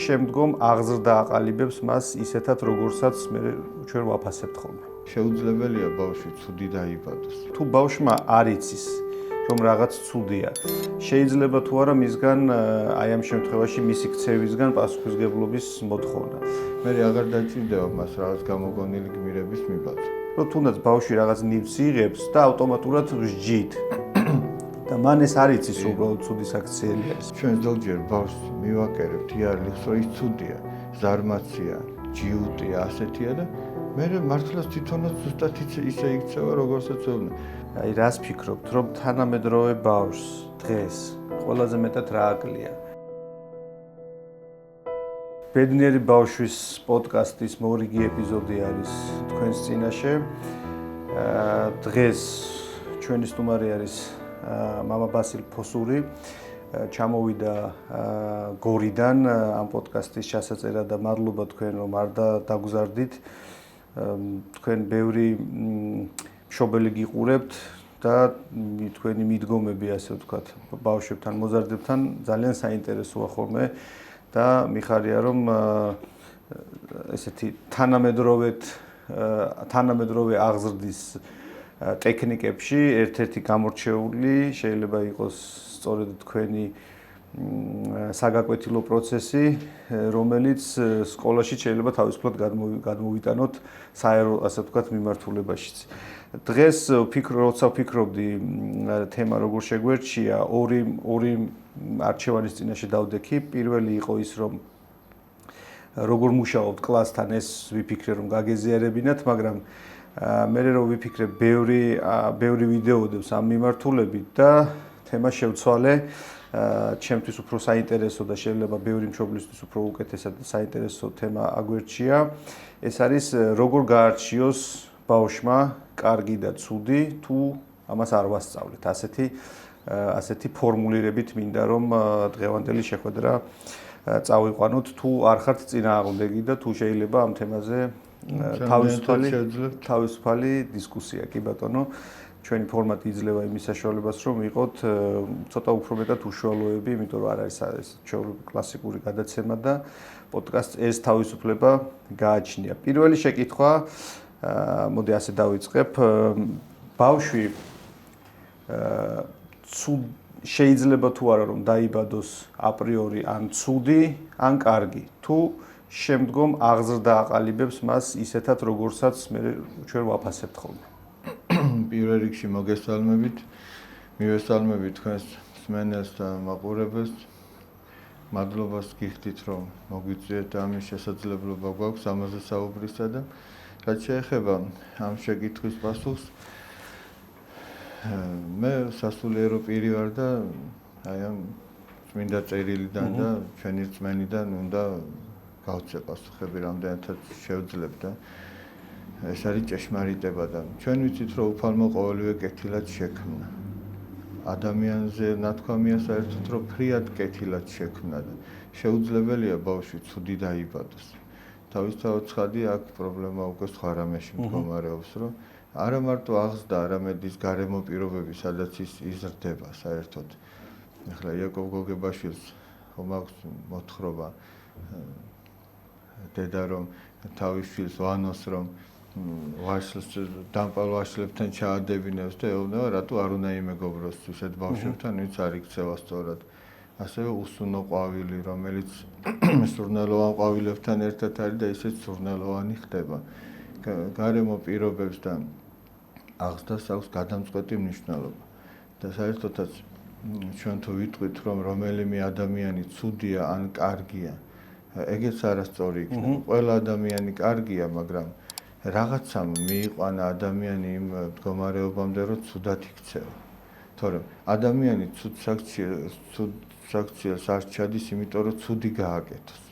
შემდგომ აღზრდა აყალიბებს მას ისეთად, როგორცაც მე ჩვენ ვაფასებთ ხოლმე. შეუძლებელია ბავშვი ცუდი დაიბადოს. თუ ბავშვმა არ იცის, რომ რაღაც ცუდია, შეიძლება თუ არა მისგან აი ამ შემთხვევაში მისი ქცევისგან პასუხისგებლობის მოთხოვნა. მე აღარ დაჭირდება მას რაღაც გამოგონილი გმირების მიბაძვა. რომ თუნდაც ბავშვი რაღაც ნივთს იღებს და ავტომატურად ვსჯით. და მან ეს არ იცის, რომ უბრალოდ ცუდი საქციელი არის. ჩვენ ზოგჯერ ბავშვს მივაკერებთ იარლიხს, რომ ის ცუდია, ზარმაცია, ჯიუტია, ასეთია და მე მართლაც თვითონაც ზუსტად ისე იქცევა, როგორცაც ვეუბნები. აი რას ფიქრობთ, რომ თანამედროვე ბავშვს დღეს ყველაზე მეტად რა აკლია? ბედნიერი ბავშვის პოდკასტის მორიგი ეპიზოდი არის თქვენს წინაშე. დღეს ჩვენი სტუმარი არის მამა ბასილ ფოსური. ჩამოვიდა გორიდან ამ პოდკასტის ჩასაწერად და მადლობა თქვენ რომ არ დაგუზარდით. თქვენ ბევრი მშობელი გიყურებთ და თქვენი მიდგომები ასე ვთქვათ ბავშვებთან, მოზარდებთან ძალიან საინტერესოა ხოლმე და მიხარია რომ ესეთი თანამედროვე აღზრდის ტექნიკებში ერთ-ერთი გამორჩეული შეიძლება იყოს სწორედ თქვენი საგაკვეთილო პროცესი, რომელიც სკოლაში შეიძლება თავისუფლად გადმოვიტანოთ საერო ასე ვთქვათ მიმართულებაშიც. დღეს როცა ვფიქრობდი თემა როგორ შეგვერჩია, ორი არჩევანის წინაშე დავდექი. პირველი იყო ის, რომ როგორ მუშაობთ კლასთან, ეს ვიფიქრე რომ გაგეზიარებინათ, მაგრამ მე რომ ვიფიქრე ბევრი ვიდეო დევს ამ მიმართულებით და თემა შევცვალე ჩემთვის უფრო საინტერესო და შეიძლება ბევრი მშობლისთვის უფრო უკეთესად საინტერესო თემა აგვერჩია. ეს არის როგორ გაარჩიოს ბავშვმა კარგი და ცუდი თუ ამას არ ვასწავლეთ. ასეთი ფორმულირებით მინდა რომ დღევანდელი შეხვედრა წავიყვანოთ თუ არ ხართ წინააღმდეგი და თუ შეიძლება ამ თემაზე თავისუფალი დისკუსია. კი ბატონო, ჩვენი ფორმატი იძლევა იმის საშუალებას, რომ ვიყოთ ცოტა უფრო მეტად უშუალოები, იმიტომ რომ არ არის ეს კლასიკური გადაცემა და პოდკასტს ეს თავისუფლება გააჩნია. პირველი შეკითხვა, მოდი ასე დავიწყებ. ბავშვი შეიძლება თუ არა რომ დაიბადოს აპრიორი ან ცუდი, ან კარგი, თუ შემდგომ აღზრდა აყალიბებს მას ისეთად, როგორცაც მე ჩვენ ვაფასებთ ხოლმე. პირველ რიგში მივესალმებით თქვენს მსმენელს და მაყურებელს. მადლობას გიხდით, რომ მოგვიწვიეთ ამის შესაძლებლობა გვაქვს ამაზე საუბრისა და რაც შეეხება ამ შეკითხვის პასუხს, მე სასულიერო პირი ვარ და აი ამ წმინდა წერილიდან და ჩვენი რწმენიდან უნდა გავცე პასუხები რამდენადაც შევძლებ და ეს არის ჭეშმარიტება და ჩვენ ვიცით რომ უფალმა ყოველივე კეთილად შექმნა. ადამიანზე ნათქვამია საერთოდ რომ ფრიად კეთილად შექმნა და შეუძლებელია ბავშვი ცუდი დაიბადოს. თავისთავად ცხადი აქ პრობლემა უკვე სხვა რამეში მდგომარეობს, რომ არა მარტო აღზრდა, არამედ ის გარემო პირობები, სადაც ის იზრდება საერთოდ. ახლა იაკობ გოგებაშვილს ხომ აქვს მოთხრობა დედა რომ თავის შვილს ვანოს რომ ვაშლს დამპალ ვაშლებთან ჩაადებინებს და ეუბნება რატო არ უნდა იმეგობროს ისეთ ბავშვებთან ვინც არ იქცევა სწორად. ასევე უსუნო ყვავილი რომელიც სურნელოვან ყვავილებთან ერთად არის და ისეთ სურნელოვანი ხდება. გარემო პირობებს და აღზრდას აქვს გადამწყვეტი მნიშვნელობა. და საერთოდაც ჩვენ თუ ვიტყვით რომ რომელიმე ადამიანი ცუდია ან კარგია, ეგეც არასწორი იქნება. ყველა ადამიანი კარგია, მაგრამ რაღაცამ მიიყვანა ადამიანი იმ მდგომარეობამდე, რომ ცუდად იქცევა. თორემ ადამიანი ცუდ საქციელს არ ჩადის, იმიტომ რომ ცუდი გააკეთოს.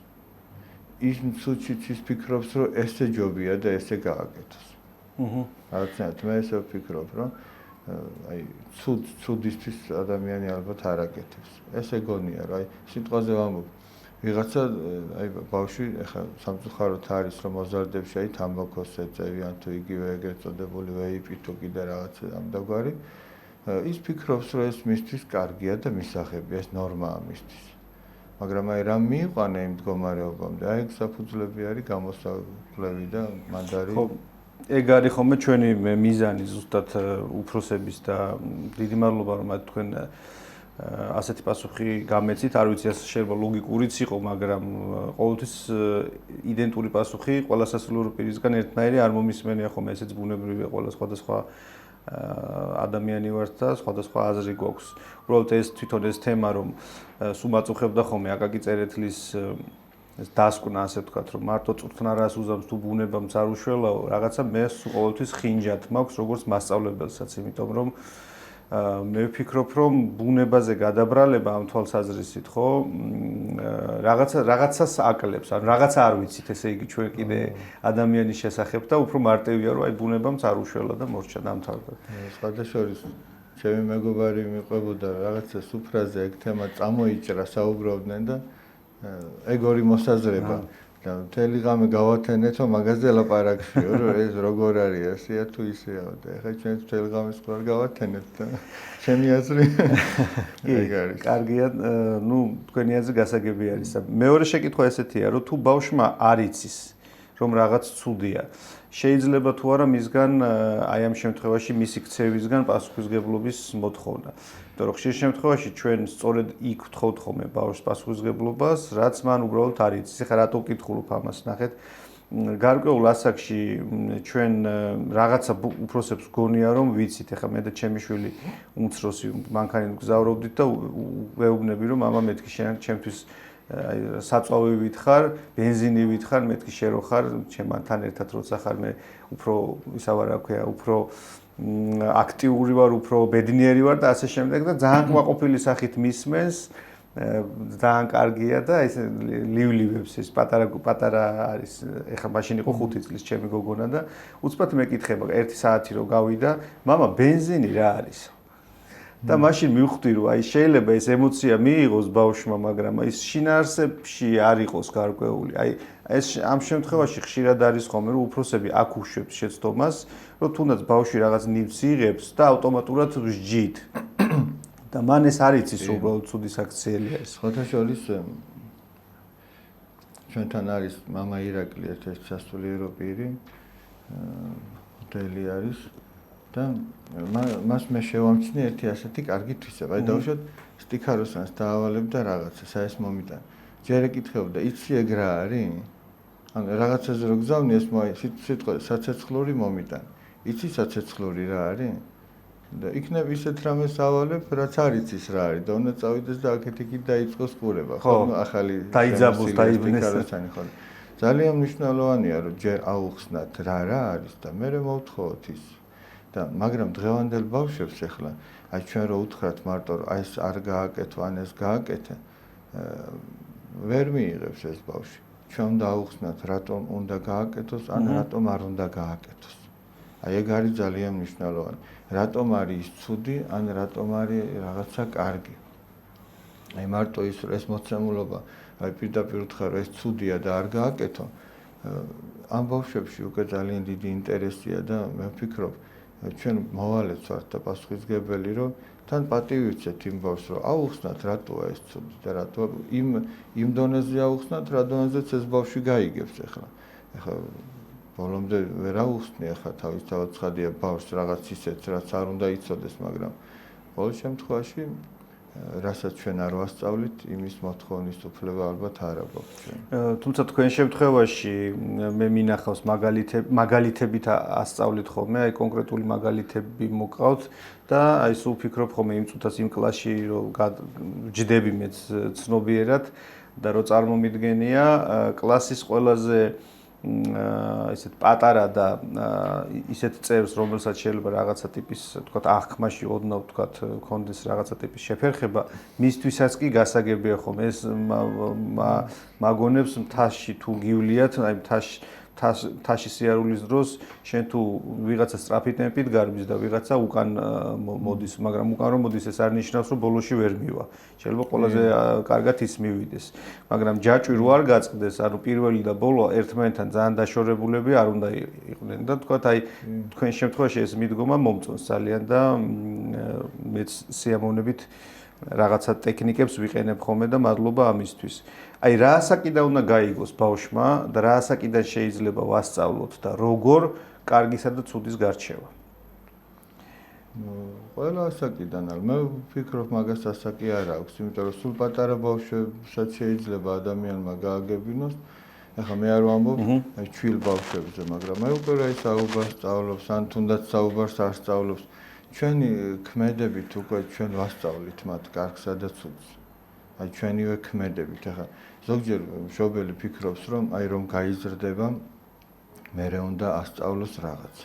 ის ცუდშიც ის ფიქრობს, რომ ესე ჯობია და ესე გააკეთოს. რაღაცნაირად მე ესე ვფიქრობ, რომ აი ცუდისთვის ადამიანი ალბათ არ აკეთებს. ესე გონია, რომ აი სიტყვაზე ვამბობ. ვიღაცა აი ბავშვი ახლა სამწუხაროდ არის რომ მოზარდებში აი თამბაქოს ეწევიან თუ იგივე ეგრეთ წოდებული ვეიპი თუ კიდე რაღაც ამდაგვარი ის ფიქრობს რომ ეს მისთვის კარგია და მისაღებია, ეს ნორმაა მისთვის. მაგრამ აი რა მიიყვანა იმ მდგომარეობამდე? აი ეგ საფუძვლები არის გამოსავლები და მანდარი. ხო, ეგ არის ხოლმე ჩვენი მიზანი ზუსტად უფროსების და დიდი მადლობა რომ თქვენ ასეთი პასუხი გამეცით, არ ვიცი ეს შეიძლება ლოგიკურიც იყო, მაგრამ ყოველთვის იდენტური პასუხი ყველა სასულიერო პირისგან ერთნაირი არ მომისმენია ხოლმე, ესეც ბუნებრივია, ყველა სხვადასხვა ადამიანი ვართ და სხვადასხვა აზრი გვაქვს. უბრალოდ ეს თვითონ ეს თემა რომ სულ მაწუხებდა ხოლმე აკაკი წერეთლის ეს დასკვნა, ასე ვთქვათ, რომ მარტო წვრთნარას უზამს თუ ბუნებამც არ უშველაო, რაღაცა მე ყოველთვის ხინჯად მაქვს როგორც მასწავლებელსაც, იმიტომ რომ მე ვფიქრობ, რომ ბუნებაზე გადაბრალება ამ თვალსაზრისით, ხო, რაღაცას აკლებს, ან რაღაცა არ ვიცით, ესე იგი ჩვენ კიდე ადამიანის შესახებ და უფრო მარტივია, რომ აი ბუნებამც არ უშველა და მორჩა დამთავრდა. სხვადასხვა ჩემი მეგობარი მიყვებოდა რაღაცა სუფრაზე ეგ თემა წამოიჭრა, საუბრობდნენ და ეგ ორი მოსაზრება და მთელი ღამე გავათენეთ, რომ მაგაზე ლაპარაკშიო, რომ ეს როგორ არის ასეა თუ ისეა და ეხლა ჩვენ მთელი ღამე სხვა გავათენეთ და ჩემი აზრი ეგ არის. კარგია, ნუ თქვენი აზრი გასაგები არის. მეორე შეკითხვა ესეთია, რომ თუ ბავშვმა არ იცის, რომ რაღაც ცუდია, შეიძლება თუ არა მისგან აი ამ შემთხვევაში მისი ქცევისგან პასუხისგებლობის მოთხოვნა. იმიტომ რომ ხშირ შემთხვევაში ჩვენ სწორედ იქ ვთხოვთ ხოლმე ბავშვს პასუხისგებლობას, რაც მან უბრალოდ არ იცის. ეხლა რატო ვკითხულობ ამას, ნახეთ. გარკვეულ ასაკში ჩვენ რაღაცა უფროსებს გონია რომ ვიცით, ეხლა მე და ჩემი შვილი უმცროსი მანქანით გზავრობდით და ვეუბნები რომ მამა მეთქი შენ ჩემთვის აი საწვავი ვითხარ, ბენზინი ვითხარ, მეთქი შენ რო ხარ, ჩემთან ერთად როცა ხარ მე უფრო ისა რა ქვია, უფრო აქტიური ვარ, უფრო ბედნიერი ვარ და ასე შემდეგ და ძალიან კმაყოფილი სახით მისმენს, ძალიან კარგია და ეს ლივლივებს ეს პატარა არის, ეხლა მაშინ იყო 5 წლის ჩემი გოგონა და უცბად მეკითხება 1 საათი რო გავიდა, მამა ბენზინი რა არის? და მაშინ მივხვდი რომ აი შეიძლება ეს ემოცია მიიღოს ბავშვმა, მაგრამ ის შინაარსებში არ იყოს გარკვეული. აი ეს ამ შემთხვევაში ხშირად არის ხოლმე რომ უფროსები აქ უშვებს შეცდომას, რომ თუნდაც ბავშვი რაღაც ნივთს იღებს და ავტომატურად ვსჯით. და მან ეს არ იცის უბრალოდ ცუდი საქციელია ეს. ხოთაშოლის ჩვენთან არის მამა ირაკლი, ერთ-ერთი სასულიერო პირი, ჰოტელი არის და მას მე შევამჩნი ერთი ასეთი კარგი თვისება. აი დავუშვათ სტიქაროსანს დაავალებ და რაღაცა საეს მომიტან. ჯერ ეკითხებოდა, იცი ეგ რა არის? ან რაღაცაზე რო გზავნი ეს სიტყვა საცეცხლური მომიტან. იცი საცეცხლური რა არის? და იქნებ ისეთ რამეს ავალებ, რაც არ იცის რა არის და უნდა წავიდეს და აქეთ-იქით დაიწყოს ყურება, ხო? ახალი დაიძაბოს, დაიბნეს. ძალიან მნიშვნელოვანია რომ ჯერ აუხსნათ რა არის და მერე მოვთხოვოთ ის. და მაგრამ დღევანდელ ბავშვებს ახლა აი ჩვენ რო უთხრათ მარტო აი ეს არ გააკეთო ან ეს გააკეთე ვერ მიიღებს ეს ბავშვი. ჩვენ უნდა აუხსნათ რატომ უნდა გააკეთოს ან რატომ არ უნდა გააკეთოს. აი ეგ არის ძალიან მნიშვნელოვანი. რატომ არის ცუდი ან რატომ არის რაღაცა კარგი. აი მარტო ეს მოცემულობა აი პირდაპირ უთხრა ეს ცუდია და არ გააკეთო. ამ ბავშვებში უკვე ძალიან დიდი ინტერესია და მე ვფიქრობ ჩვენ მოვალეც ვართ და პასუხისგებელი რომ თან პატივი ვცეთ იმ ბავშვს რომ აუხსნათ რატოა ეს ცუდი და რატო იმ დონეზე აუხსნათ რა დონეზეც ეს ბავშვი გაიგებს ახლა ბოლომდე ვერ აუხსნი ახლა თავისთავად ცხადია ბავშვს რაღაც ისეთს რაც არ უნდა იცოდეს მაგრამ ყოველ შემთხვევაში რასაც ჩვენ არ ვასწავლით იმის მოთხოვნის უფლება ალბათ არ აქვს ჩვენ. თუმცა თქვენ შემთხვევაში მე მინახავს მაგალითებით ასწავლით ხოლმე, აი კონკრეტული მაგალითები მოგყავთ და აი სულ ვფიქრობ ხოლმე იმ წუთას იმ კლასში რომ ვჯდები მეც ცნობიერად და რომ წარმომიდგენია კლასის ყველაზე ისეთ პატარა და ისეთ წევრს, რომელსაც შეიძლება რაღაცა ტიპის, თქვათ, აღქმაში ოდნავ, თქვათ, კონდეს რაღაცა ტიპის შეფერხება, მისთვისაც კი გასაგებია ხოლმე ეს მაგონებს მთაში თუ გივლიათ, აი მთაში სიარულის დროს შენ თუ ვიღაცა სწრაფი ტემპით გარბის და ვიღაცა უკან მოდის, მაგრამ უკან რომ მოდის ეს არ ნიშნავს, რომ ბოლოში ვერ მივა. შეიძლება ყველაზე კარგად ის მივიდეს. მაგრამ ჯაჭვი რო არ გაწყდეს, ანუ პირველი და ბოლო ერთმანეთთან ძალიან დაშორებულები არ უნდა იყვნენ და თქვათ აი თქვენ შემთხვევაში ეს მიდგომა მომწონს ძალიან და მეც სიამოვნებით რაღაცა ტექნიკებს ვიყენებ ხოლმე და მადლობა ამისთვის. აი რა ასაკიდან უნდა გაიგოს ბავშვმა და რა ასაკიდან შეიძლება ვასწავლოთ და როგორ კარგისა და ცუდის გარჩევა. ყველა ასაკიდან არის. მე ვფიქრობ მაგას ასაკი არ აქვს, იმიტომ რომ სულ პატარა ბავშვებსაც შეიძლება ადამიანმა გააგებინოს. ახლა მე არ ვამბობ აი ჩვილ ბავშვებზე, მაგრამ მე უკვე რა საუბარს სწავლობს, ან თუნდაც საუბარს არ სწავლობს. ჩვენი ქმედებით უკვე ჩვენ ვასწავლით მათ კარგსა და ცუდს. აი ჩვენივე ქმედებით. ახლა ზოგჯერ მშობელი ფიქრობს, რომ აი რომ გაიზრდება, მერე უნდა ასწავლოს რაღაც.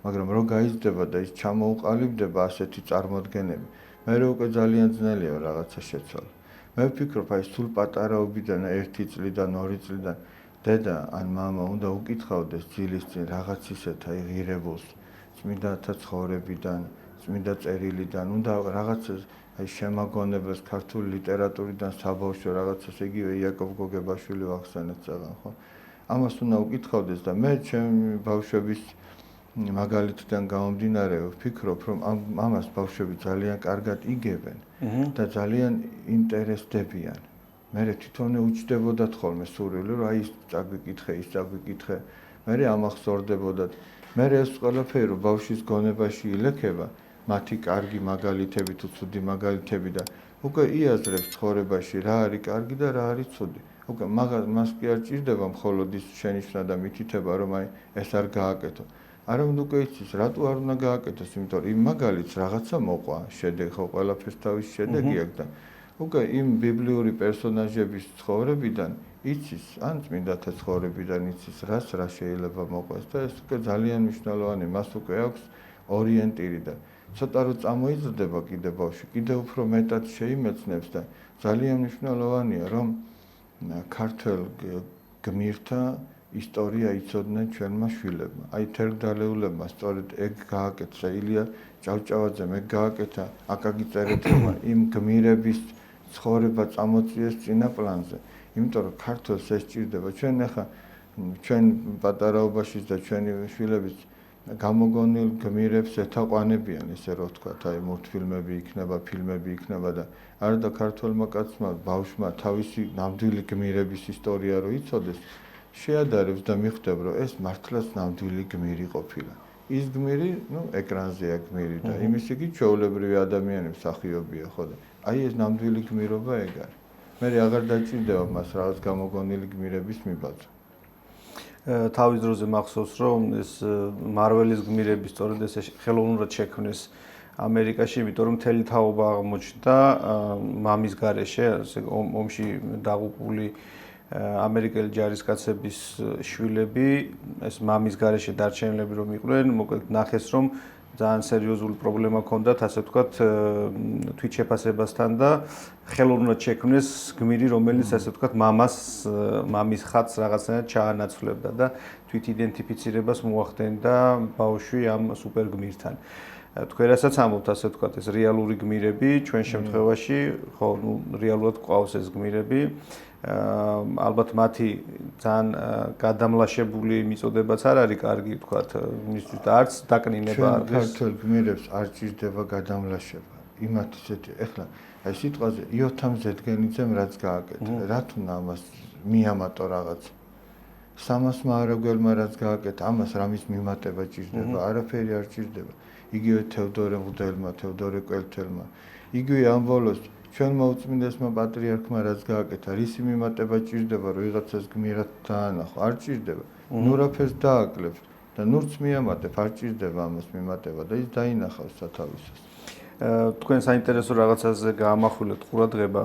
მაგრამ რო გაიზრდება და ის ჩამოუყალიბდება ასეთი წარმოდგენები, მერე უკვე ძალიან ძნელია რაღაცა შეცვალა. მე ვფიქრობ, აი სულ პატარაობიდან 1 წლიდან, 2 წლიდან დედა ან მამა უნდა უკითხავდეს ძილის წინ რაღაც ისეთ აი ღირებულს, წმინდათა ცხოვრებიდან, წმინდა წერილიდან, უნდა რაღაც აი შემაგონებას ქართული ლიტერატურიდან საბავშვო რაღაცას იგივე იაკობ გოგებაშვილი ვახსენეთ წაღან, ხო? ამას უნდა უკითხავდეს და მე ჩემი ბავშვების მაგალითიდან გამომდინარე ვფიქრობ, რომ ამას ბავშვები ძალიან კარგად იგებენ და ძალიან ინტერესდებიან. მე თვითონ უჩნდებოდათ ხოლმე სურვილი, რომ აი ის წაგვიკითხე, ის წაგვიკითხე. მე ამახსოვრდებოდათ. მე ეს ყველაფერი რომ ბავშვის გონებაში ილექება, მათი კარგი მაგალითები თუ ცუდი მაგალითები და უკვე იაზრებს ცხოვრებაში რა არის კარგი და რა არის ცუდი. უკვე მას კი არ ჭირდება მხოლოდ ის შენიშვნა და მითითება, რომ აი ეს არ გააკეთო. არამედ უკვე იცის, რატო არ უნდა გააკეთოს, იმიტომ რომ იმ მაგალითს რაღაცა მოყვა, შედეგი ხო ყველაფერს თავის შედეგი აქვს და უკვე იმ ბიბლიური პერსონაჟების ცხოვრებიდან იცის, ან წმინდათა ცხოვრებიდან იცის, რა შეიძლება მოყვეს და ეს უკვე ძალიან მნიშვნელოვანია, მას უკვე აქვს ორიენტირი და ცოტა რო წამოიზრდება კიდე ბავშვი, კიდე უფრო მეტად შეიმეცნებს და ძალიან მნიშვნელოვანია, რომ ქართველ გმირთა ისტორია იცოდნენ ჩვენმა შვილებმა. აი თერგდალეულებმა სწორედ ეგ გააკეთა, ილია ჭავჭავაძემ ეგ გააკეთა, აკაკი წერეთელმა იმ გმირების ცხოვრება წამოწიეს წინა პლანზე. იმიტომ რომ ქართველს ეს ჭირდება. ჩვენ ახლა ჩვენ პატარაობაში და ჩვენი შვილებიც გამოგონილ გმირებს ეთაყვანებიან, ესე რომ ვთქვათ, აი მულტფილმები იქნება, ფილმები იქნება და არადა ქართველმა კაცმა, ბავშვმა თავისი ნამდვილი გმირების ისტორია რო იცოდეს, შეადარებს და მიხვდება, რომ ეს მართლაც ნამდვილი გმირი ყოფილა. ის გმირი, ეკრანზეა გმირი და იმისი კი ჩვეულებრივი ადამიანების მსახიობია, ხო და აი ეს ნამდვილი გმირობა ეგ არის. მე აღარ დაჭირდება მას რაღაც გამოგონილი გმირების მიბაძვა. თავის დროზე მახსოვს, რომ ეს მარველის გმირები სწორედ ესე ხელოვნურად შექმნეს ამერიკაში, იმიტომ რომ მთელი თაობა აღმოჩნდა მამის გარეშე, ასე ომში დაღუპული ამერიკელი ჯარისკაცების შვილები, ეს მამის გარეშე დარჩენილები რომ იყვნენ, მოკლედ ნახეს, რომ ძალიან სერიოზული პრობლემა ჰქონდათ, ასე ვთქვათ, თვითშეფასებასთან და ხელოვნურად შექმნეს გმირი, რომელიც ასე ვთქვათ, მამის ხატს რაღაცნაირად ჩაანაცვლებდა და თვითიდენტიფიცირებას მოახდენდა ბავშვი ამ სუპერ გმირთან. თქვენ რასაც ამბობთ, ასე ვთქვათ, ეს რეალური გმირები, ჩვენ შემთხვევაში, ხო, რეალურად გვყავს ეს გმირები. ალბათ მათი ძალიან გადამლაშებული მიწოდებაც არ არის კარგი, ვთქვათ, მისთვის და არც დაკნინება არ არის. ქართველ გმირებს არ ჭირდება გადამლაშება. იმათ ისეთი, ეხლა აი სიტყვაზე იოთამ ზედგენიძემ რაც გააკეთა, რა თუნდა ამას მიამატო რაღაც. სამასმა არაგველმა რაც გააკეთა, ამას რამის მიმატება ჭირდება, არაფერი არ ჭირდება. იგივე თევდორე მღვდელმა, თევდორე კველთელმა, იგივე ამ ბოლოს ჩვენ მოუწმინდესმა პატრიარქმა რაც გააკეთა, რისი მიმატება ჭირდება, რომ ვიღაცას გმირად დაანახო, არ ჭირდება. ნურაფერს დააკლებ და ნურც მიამატებ, არ ჭირდება ამას მიმატება და ის დაინახავს სათავისას. თქვენ საინტერესო რაღაცაზე გაამახვილეთ ყურადღება,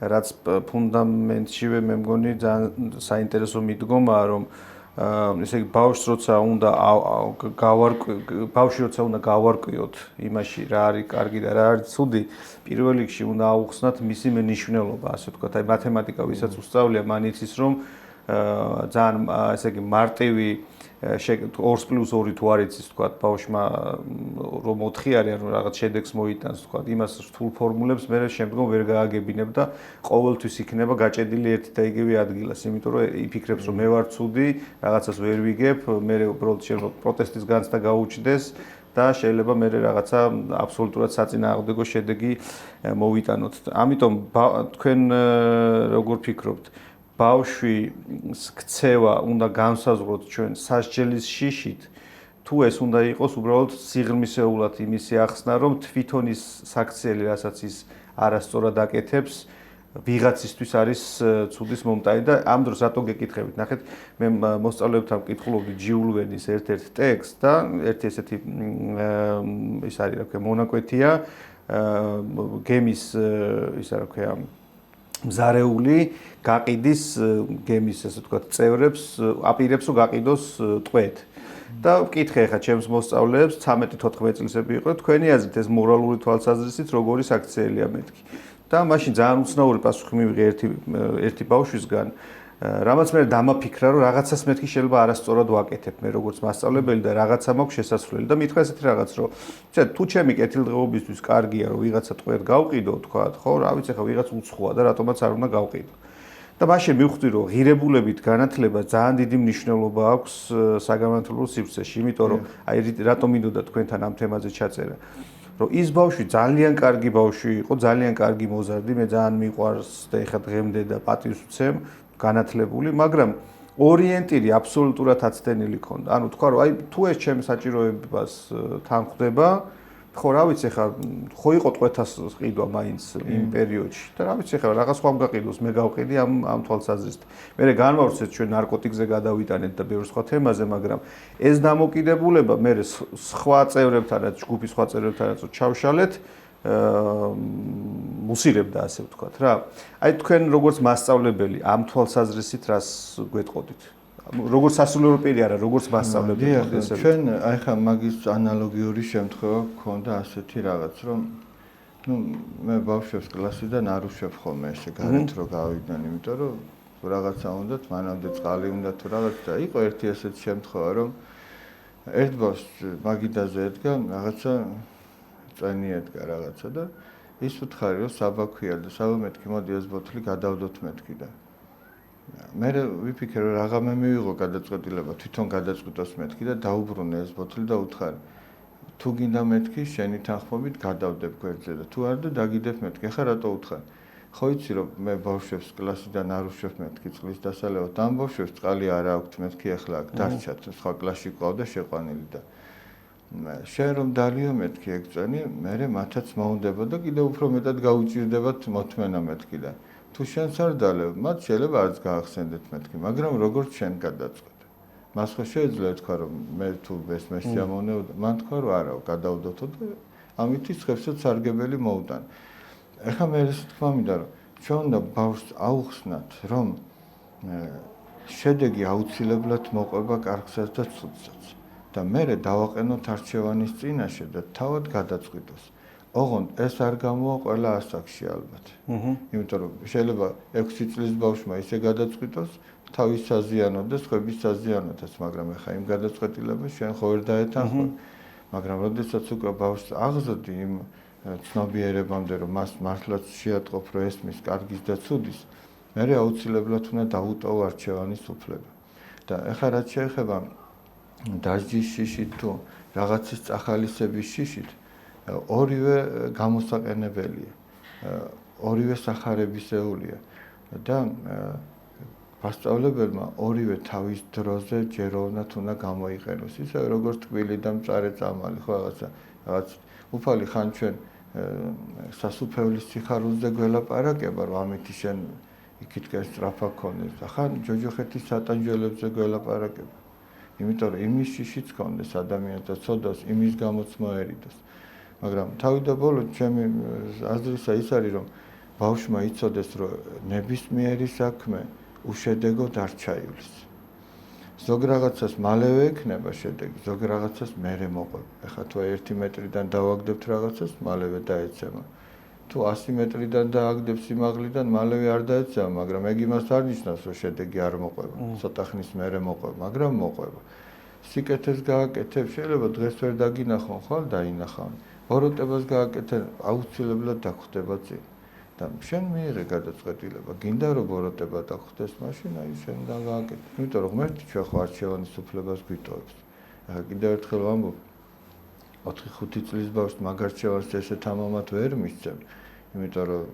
რაც ფუნდამენტშივე მე მგონი ძალიან საინტერესო მიდგომაა, რომ ესე იგი ბავშვს როცა უნდა გავარკვიოთ იმაში რა არის კარგი და რა არის ცუდი, პირველ რიგში უნდა აუხსნათ მისი მნიშვნელობა, ასე ვთქვათ, აი მათემატიკა ვისაც უსწავლია, მან იცის რომ ძალიან ესე იგი მარტივი 2+2 თუ არ იცის, ვთქვათ, ბავშვმა რომ 4 არის, ანუ რაღაც შედეგს მოიტანს, ვთქვათ, იმას რთულ ფორმულებს მე შემდგომ ვერ გააგებინებ და ყოველთვის იქნება გაჭედილი ერთი და იგივე ადგილას, იმიტომ რომ იფიქრებს რომ მე ვარ ცუდი, რაღაცას ვერ ვიგებ, მე უბრალოდ პროტესტის განცდა გაუჩნდეს და შეიძლება მე რაღაცა აბსოლუტურად საწინააღმდეგო შედეგი მოვიტანოთ. ამიტომ თქვენ როგორ ფიქრობთ? ბავშვის ქცევა უნდა განსაზღვროთ ჩვენ სასჯელის შიშით, თუ ეს უნდა იყოს უბრალოდ სიღრმისეულად იმისი ახსნა, რომ თვითონ ის საქციელი, რასაც ის არასწორად აკეთებს, ვიღაცისთვის არის ცუდის მომტანი და ამ დროს რატო გეკითხებით? ნახეთ, მე მოსწავლეებთან ვკითხულობდი ჯიულ ვერნის ერთ-ერთ ტექსტს და ერთი ესეთი ის არის, რა ქვია, მონაკვეთია გემის ისა რა ქვია მზარეული გაყიდის გემის ასე ვთქვათ წევრებს აპირებს რომ გაყიდოს ტყვედ. და ვკითხე ხა ჩემს მოსწავლეებს 13-14 წლისები იყო თქვენი აზრით ეს მორალური თვალსაზრისით როგორი საქციელია მეთქი. და მაშინ ძალიან უცნაური პასუხი მივიღე ერთი ბავშვისგან, რამაც მე დამაფიქრა, რომ რაღაცას მეთქი შეიძლება არასწორად ვაკეთებ მე როგორც მასწავლებელი და რაღაცა მაქვს შესასვლელი და მითხრა ესეთი რაღაც, რომ თუ ჩემი კეთილდღეობისთვის კარგია, რომ ვიღაცა ტყვედ გავყიდო, თქვა, ხო, რა ვიცი, ხა ვიღაც უცხოა და რატომაც არ უნდა გავყიდო. და მაშინ მივხვდი, რომ ღირებულებით განათლება ძალიან დიდი მნიშვნელობა აქვს საგანმანათლებლო სივრცეში, იმიტომ რომ აი რატომ მინდოდა თქვენთან ამ თემაზე ჩაწერა. რომ ის ბავშვი ძალიან კარგი ბავშვი იყო, ძალიან კარგი მოზარდი, მე ძალიან მიყვარს და ეხა დღემდე და პატივს ვცემ, განათლებული, მაგრამ ორიენტირი აბსოლუტურად აცდენილი ქონდა. ანუ თქვა რომ აი თუ ეს ჩემი საჭიროებას თან ხვდება, ხო რა ვიცი ხა ხო იყო ტყვეთას ყიდვა მაინც იმ პერიოდში და რა ვიცი ხა რაღაც სხვა მგაყიდოს მე გავყიდი ამ თვალსაზრისით. მე განვავრცეთ ჩვენ ნარკოტიკზე გადავიტანეთ და ბევრ სხვა თემაზე, მაგრამ ეს დამოკიდებულება მე სხვა წევრებთანაც, ჯგუფის სხვა წევრებთანაც ჩავშალეთ მუსირებდა ასე ვთქვათ რა. აი თქვენ როგორც მასწავლებელი ამ თვალსაზრისით რას გვეტყოდით? როგორც სასულიერო პირი არა, როგორც მასწავლებელი. ჩვენ აი ხა მაგის ანალოგიური შემთხვევა გქონდა ასეთი რაღაც, რომ ნუ მე ბავშვებს კლასიდან არ უშვებ ხოლმე ესე გარეთ რომ გავიდნენ, იმიტომ რომ რაღაცა უნდათ, მანამდე წყალი უნდა თუ რაღაც და იყო ერთი ესეთი შემთხვევა, რომ ერთ ბავშვს მაგიდაზე ედგა რაღაცა წენი ედგა რაღაცა და ის უთხარი რომ საბაქვია და საბა მეთქი მოდი ეს ბოთლი გადავდოთ მეთქი და მე ვიფიქრე რომ რაღაცა მივიღო გადაწყვეტილება თვითონ გადაწყვიტოს მეთქი და დაუბრუნე ეს ბოთლი და უთხარი თუ გინდა მეთქი შენი თანხმობით გადავდებ გვერდზე და თუ არა და დაგიდებ მეთქი. ახლა რატო უთხარი? ხო იცი რომ მე ბავშვებს კლასიდან არ უშვებ მეთქი წყლის დასალევად. ამ ბავშვებს წყალი არ აქვთ მეთქი ახლა დარჩათ სხვა კლასში ყავდა შეყვანილი და შენ რომ დალიო მეთქი ეგ წენი, მე მათაც მოუნდება და კიდევ უფრო მეტად გაუჭირდებათ მოთმენა მეთქი და თუ შენს არ დალევ, მათ შეიძლება არც გაახსენდეთ მეთქი, მაგრამ როგორც შენ გადაწყვეტე. მას ხო შეიძლება თქვა რომ მე თუ ეს მე შემოვნეოდა, მან თქვა რომ არა, გადავდოთო და ამით ცხებსაც სარგებელი მოუტან. ეხლა მე ეს თქვა მინდა რომ ჩვენ უნდა ბავშვს აუხსნათ, რომ შედეგი აუცილებლად მოყვება კარგსაც და ცუდსაც. და მე დავაყენოთ არჩევანის წინაშე და თავად გადაწყვიტოს. ოღონდ ეს არ გამოვა ყველა ასაკში ალბათ. იმიტომ რომ შეიძლება 6 წლის ბავშვმა ისე გადაწყვიტოს, თავის საზიანოდ და სხვების საზიანოდაც, მაგრამ ეხა იმ გადაწყვეტილებას შენ ხო ვერ დაეთანხმებ. მაგრამ როდესაც უკვე ბავშვს აღზრდი იმ ცნობიერებამდე, რომ მას მართლაც შეატყობ, რომ ესმის კარგის და ცუდის, მე აუცილებლად უნდა დაუტოვო არჩევანის უფლება. და ეხლა რაც შეეხება დასჯის შიშით თუ რაღაცის წახალისების შიშით, ორივე გამოსაყენებელია, ორივე სახარებისეულია და მასწავლებელმა ორივე თავის დროზე ჯეროვნად უნდა გამოიყენოს. ისე როგორც ტკბილი და მწარე წამალი, ხო რაღაც უფალი ხან ჩვენ სასუფეველის სიხარულზე გველაპარაკება, რომ ამითი შენ იქითკენ სწრაფა ქონდეს. ხან ჯოჯოხეთის სატანჯველებზე გველაპარაკება. იმიტომ რომ იმის შიშიც ქონდეს ადამიანს და ცოდოს იმის გამოც მოერიდოს. მაგრამ თავდაპირველად ჩემი აზრისა ის არის რომ ბავშვმა იცოდეს რომ ნებისმიერი საქმე უშედეგოდ არ ჩაივლის. ზოგ რაღაცას მალევე ექნება შედეგი, ზოგ რაღაცას მერე მოყვება. ეხლა თუ 1 მეტრიდან დავაგდებთ რაღაცას, მალევე დაეცემა. თუ 100 მეტრიდან დააგდებ სიმაღლიდან, მალევე არ დაეცემა, მაგრამ ეგ იმას არ ნიშნავს, რომ შედეგი არ მოყვება. ცოტა ხნის მერე მოყვება, მაგრამ მოყვება. სიკეთეს გააკეთებ, შეიძლება დღეს ვერ დაგინახონ, ხვალ დაინახავ. ბოროტებას გააკეთე, აუცილებლად დაგხვდება წინ. და შენ მიიღე გადაწყვეტილება, გინდა რომ ბოროტება დაგხვდეს, მაშინ აი შენ გააკეთე. იმიტომ რომ ღმერთი ჩვენ ხო არჩევანის უფლებას გვიტოვებს. ახლა კიდევ ერთხელ ვამბობ, 4-5 წლის ბავშვს მაგარჩევას ესეთ ამამად ვერ მისცემ, იმიტომ რომ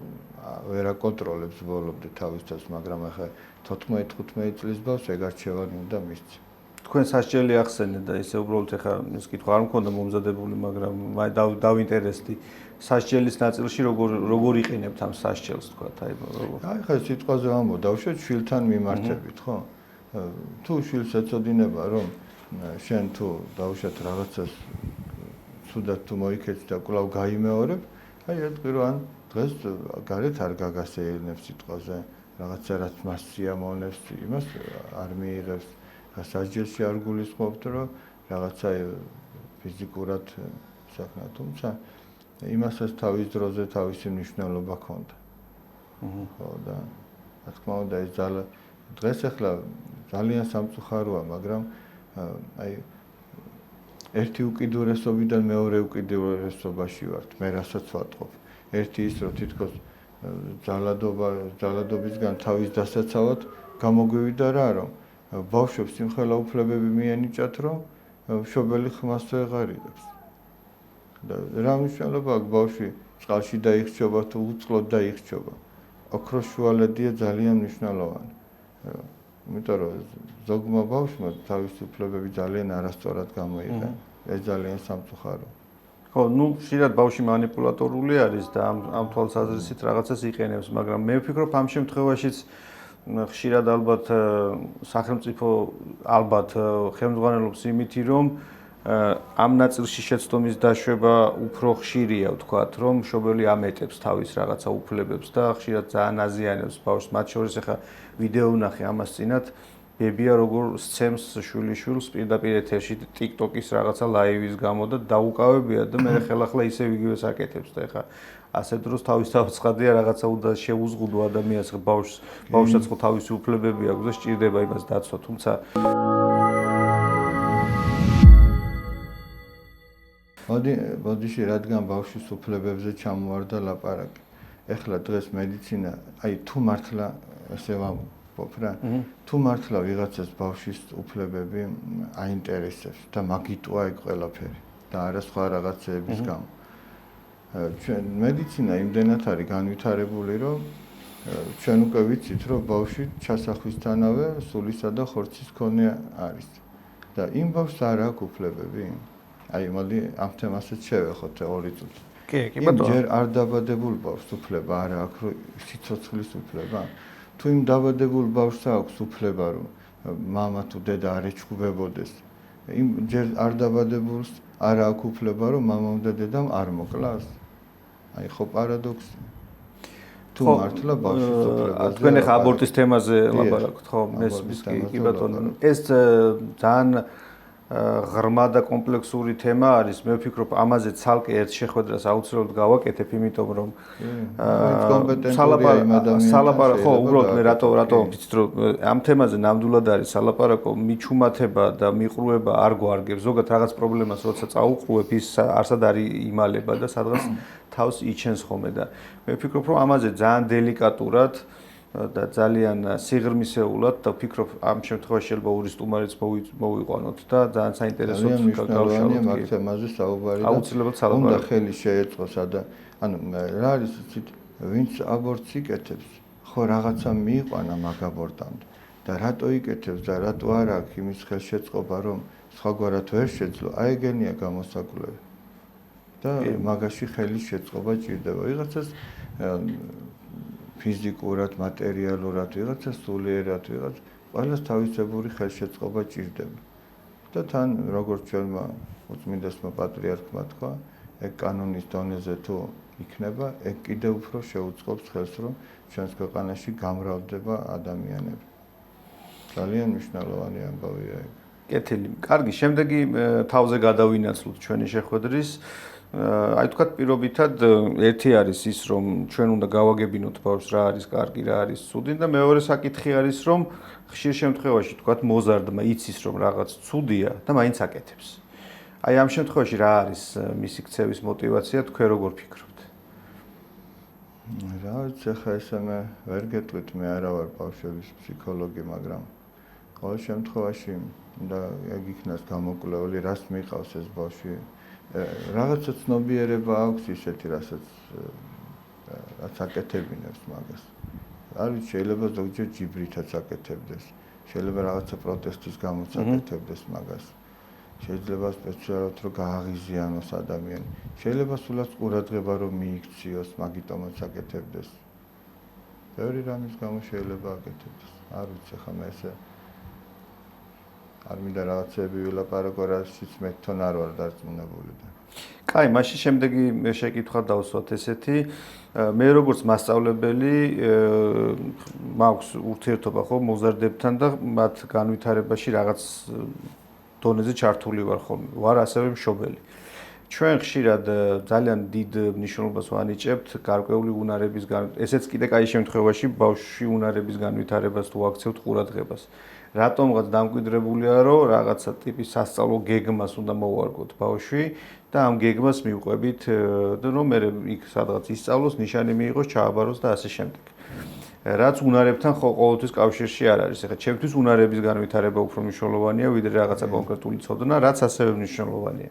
ვერ აკონტროლებს ბოლომდე თავის თავს, მაგრამ ახლა 14-15 წლის ბავშვს ეგ არჩევანი უნდა მისცემ. თქვენ სასჯელი ახსენეთ და ისე უბრალოდ ახლა ეს კითხვა არ მქონდა მომზადებული, მაგრამ დავინტერესდი სასჯელის ნაწილში როგორ იყენებთ ამ სასჯელს თქვა, აი ხა სიტყვაზე ვამბობ, დავუშვათ შვილთან მიმართებით, ხო? თუ შვილს ეცოდინება, რომ შენ თუ დავუშვათ რაღაცას ცუდად თუ მოიქეცი და კვლავ გაიმეორებ, აი ეტყვი ან დღეს გარეთ არ გაგასეირნებს სიტყვაზე, რაღაცა რაც მას სიამოვნებს, იმას არ მიიღებს. სასჯელში არ გულისხმობთ, რომ რაღაცა ფიზიკურად საქმე, თუმცა იმასაც თავის დროზე თავისი მნიშვნელობა ჰქონდა. ხო და რა თქმა უნდა ეს დღეს ახლა ძალიან სამწუხაროა, მაგრამ აი ერთი უკიდურესობიდან მეორე უკიდურესობაში ვართ, მე რასაც ვატყობ. ერთი ის რომ თითქოს ძალადობისგან თავის დასაცავად გამოგვივიდა რა, რომ ბავშვებს სიმხელა უფლებები მიენიჭათ, რომ მშობელი ხმას ვეღარიდებს. და რა მნიშვნელობა აქვს ბავშვი წყალში დაიხსჯობა თუ უწყლოდ დაიხსჯობა. ოქროს შუალედია ძალიან მნიშვნელოვანი. იმიტომ რომ ზოგმა ბავშვმა თავისი უფლებები ძალიან არასწორად გამოიყენა. ეს ძალიან სამწუხაროა. ხო, ну, ხშირად ბავშვი манипуляტორული არის და ამ თვალსაზრისით რაღაცას იყენებს, მაგრამ მე ვფიქრობ ამ შემთხვევაშიც ხშირად ალბათ სახელმწიფო ალბათ ხელმძღვანელობს იმითი, რომ ამ ნაწილში შეცდომის დაშვება უფრო ხშირია, ვთქვათ, რომ მშობელი ამეტებს თავის რაღაცა უფლებებს და ხშირად ძალიან აზიანებს ბავშვს. მათ შორის ახლა ვიდეო ვნახე ამას წინათ, ბებია როგორ სცემს შვილიშვილს პირდაპირ ეთერში TikTok-ის რაღაცა ლაივის გამო და დაუკავებია და მე ხელახლა ისევ იგივეს აკეთებს და ახლა ასეთ დროს თავის ცხადია რაღაცა უნდა შეუზღუდო ადამიანს ბავშვსაც ხო თავისი უფლებები აქვს და სჭირდება იმას დაცვა, თუმცა ბოდიში რადგან ბავშვის უფლებებზე ჩამოვარდა ლაპარაკი. ეხლა დღეს მედიცინა, აი თუ მართლა ესე ვამბობ რა, თუ მართლა ვიღაცას ბავშვის უფლებები აინტერესებს და მაგიტოა ეგ ყველაფერი და არა სხვა რაღაცეების გამო. ჩვენ მედიცინა იმდენად არის განვითარებული, რომ ჩვენ უკვე ვიცით, რომ ბავშვი ჩასახვისთანავე სულისა და ხორცის მქონე არის. და იმ ბავშვს არ აქვს უფლებები. აი, მოდი ამ თემასაც შევეხოთ 2 წუთი. კი, ბატონო. ჯერ არ დაბადებულ ბავშვს უფლება არ აქვს სიცოცხლის უფლება. თუ იმ დაბადებულ ბავშვს აქვს უფლება, რომ მამა თუ დედა არ ეჩხუბებოდეს, იმ ჯერ არ დაბადებულს არ აქვს უფლება, რომ მამამ და დედამ არ მოკლას. აი, ხო პარადოქსია. თუ მართლა ბავშვის უფლებაზე თქვენ ახლა აბორტის თემაზე ლაპარაკობთ, ხო? მესმის კი ბატონო. ეს ძალიან ღრმა და კომპლექსური თემა არის. მე ვფიქრობ, ამაზე ცალკე ერთ შეხვედრას აუცილებლად გავაკეთებ, იმიტომ რომ სალაპარაკო, ხო, უბრალოდ მე რატო ვიცით, რომ ამ თემაზე ნამდვილად არის სალაპარაკო, მიჩუმათება და მიყრუება არ გვარგებს. ზოგადად რაღაც პრობლემას როცა წაუყრუებ, ის არსად არ იმალება და სადღაც თავს იჩენს ხოლმე და მე ვფიქრობ, რომ ამაზე ძალიან დელიკატურად და ძალიან სიღრმისეულად და ვფიქრობ ამ შემთხვევაში შეიძლება ურის სტუმარიც მოვიყვანოთ და ძალიან საინტერესო გავშალოთ მაგ თემაზე საუბარი და აუცილებლად სალაპარაკო. უნდა ხელი შეეწყოს ანუ რა არის იცით, ვინც აბორტს იკეთებს, ხო რაღაცა მიიყვანა მაგ აბორტამდე და რატო იკეთებს და რატო არ აქვს იმის ხელშეწყობა, რომ სხვაგვარად ვერ შეძლო, აი ეგენია გამოსაკვლევი. და მაგაში ხელის შეწყობა ჭირდება. ვიღაცას ფიზიკურად, მატერიალურად, ვიღაცას სულიერად, ყველას თავისებური ხელშეწყობა ჭირდება. და თან როგორც ჩვენმა უწმინდესმა პატრიარქმა თქვა, ეგ კანონის დონეზე თუ იქნება, ეგ კიდევ უფრო შეუწყობს ხელს, რომ ჩვენს ქვეყანაში გამრავლდება ადამიანები. ძალიან მნიშვნელოვანი ამბავია ეგ. კეთილი. კარგი, შემდეგი თავზე გადავინაცვლოთ ჩვენი შეხვედრის. აი თქვათ პირობითად ერთი არის ის რომ ჩვენ უნდა გავაგებინოთ ბავშვს რა არის კარგი, რა არის ცუდი და მეორე საკითხი არის რომ ხშირ შემთხვევაში თქვათ მოზარდმა იცის რომ რაღაც ცუდია და მაინც აკეთებს. აი ამ შემთხვევაში რა არის მისი ქცევის мотиваცია, თქვენ როგორ ფიქრობთ? რა ვიცი, ახლა ესე მე ვერ გეტყვით, მე არა ვარ ბავშვების ფსიქოლოგი, მაგრამ ყოველ შემთხვევაში და ეგ იქნას გამოკვლეული, რას მიყავს ეს ბავშვი რაღაცა ცნობიერება აქვს ისეთი, რაც აკეთებინებს მაგას. არ ვიცი, შეიძლება ზოგჯერ ჯიბრითაც აკეთებდეს. შეიძლება რაღაცა პროტესტის გამოც აკეთებდეს მაგას. შეიძლება სპეციალურად რომ გააღიზიანოს ადამიანი. შეიძლება სულაც ყურადღება რომ მიიქციოს, მაგიტომაც აკეთებდეს. ბევრი რამის გამო შეიძლება აკეთებდეს. არ ვიცი, ხა მე ესე არ მინდა რაღაცები ვილაპარაკო, რასაც მე თვითონ არ ვარ დარწმუნებული და. კაი, მაშინ შემდეგი შეკითხვა დავსვათ ესეთი. მე როგორც მასწავლებელი მაქვს ურთიერთობა ხო მოზარდებთან და მათ განვითარებაში რაღაც დონეზე ჩართული ვარ ხოლმე. ვარ ასევე მშობელი. ჩვენ ხშირად ძალიან დიდ მნიშვნელობას ვანიჭებთ გარკვეული უნარების ესეც კიდე კაი შემთხვევაში ბავშვი უნარების განვითარებას თუ აქცევთ ყურადღებას. რატომღაც დამკვიდრებულია, რომ რაღაცა ტიპის სასწავლო გეგმას უნდა მოვარგოთ ბავშვი და ამ გეგმას მივყვებით და რომ მე იქ სადღაც ისწავლოს, ნიშანი მიიღოს, ჩააბაროს და ასე შემდეგ. რაც უნარებთან ყოველთვის კავშირში არ არის. ეხლა ჩემთვის უნარების განვითარება უფრო მნიშვნელოვანია, ვიდრე რაღაცა კონკრეტული ცოდნა, რაც ასევე მნიშვნელოვანია.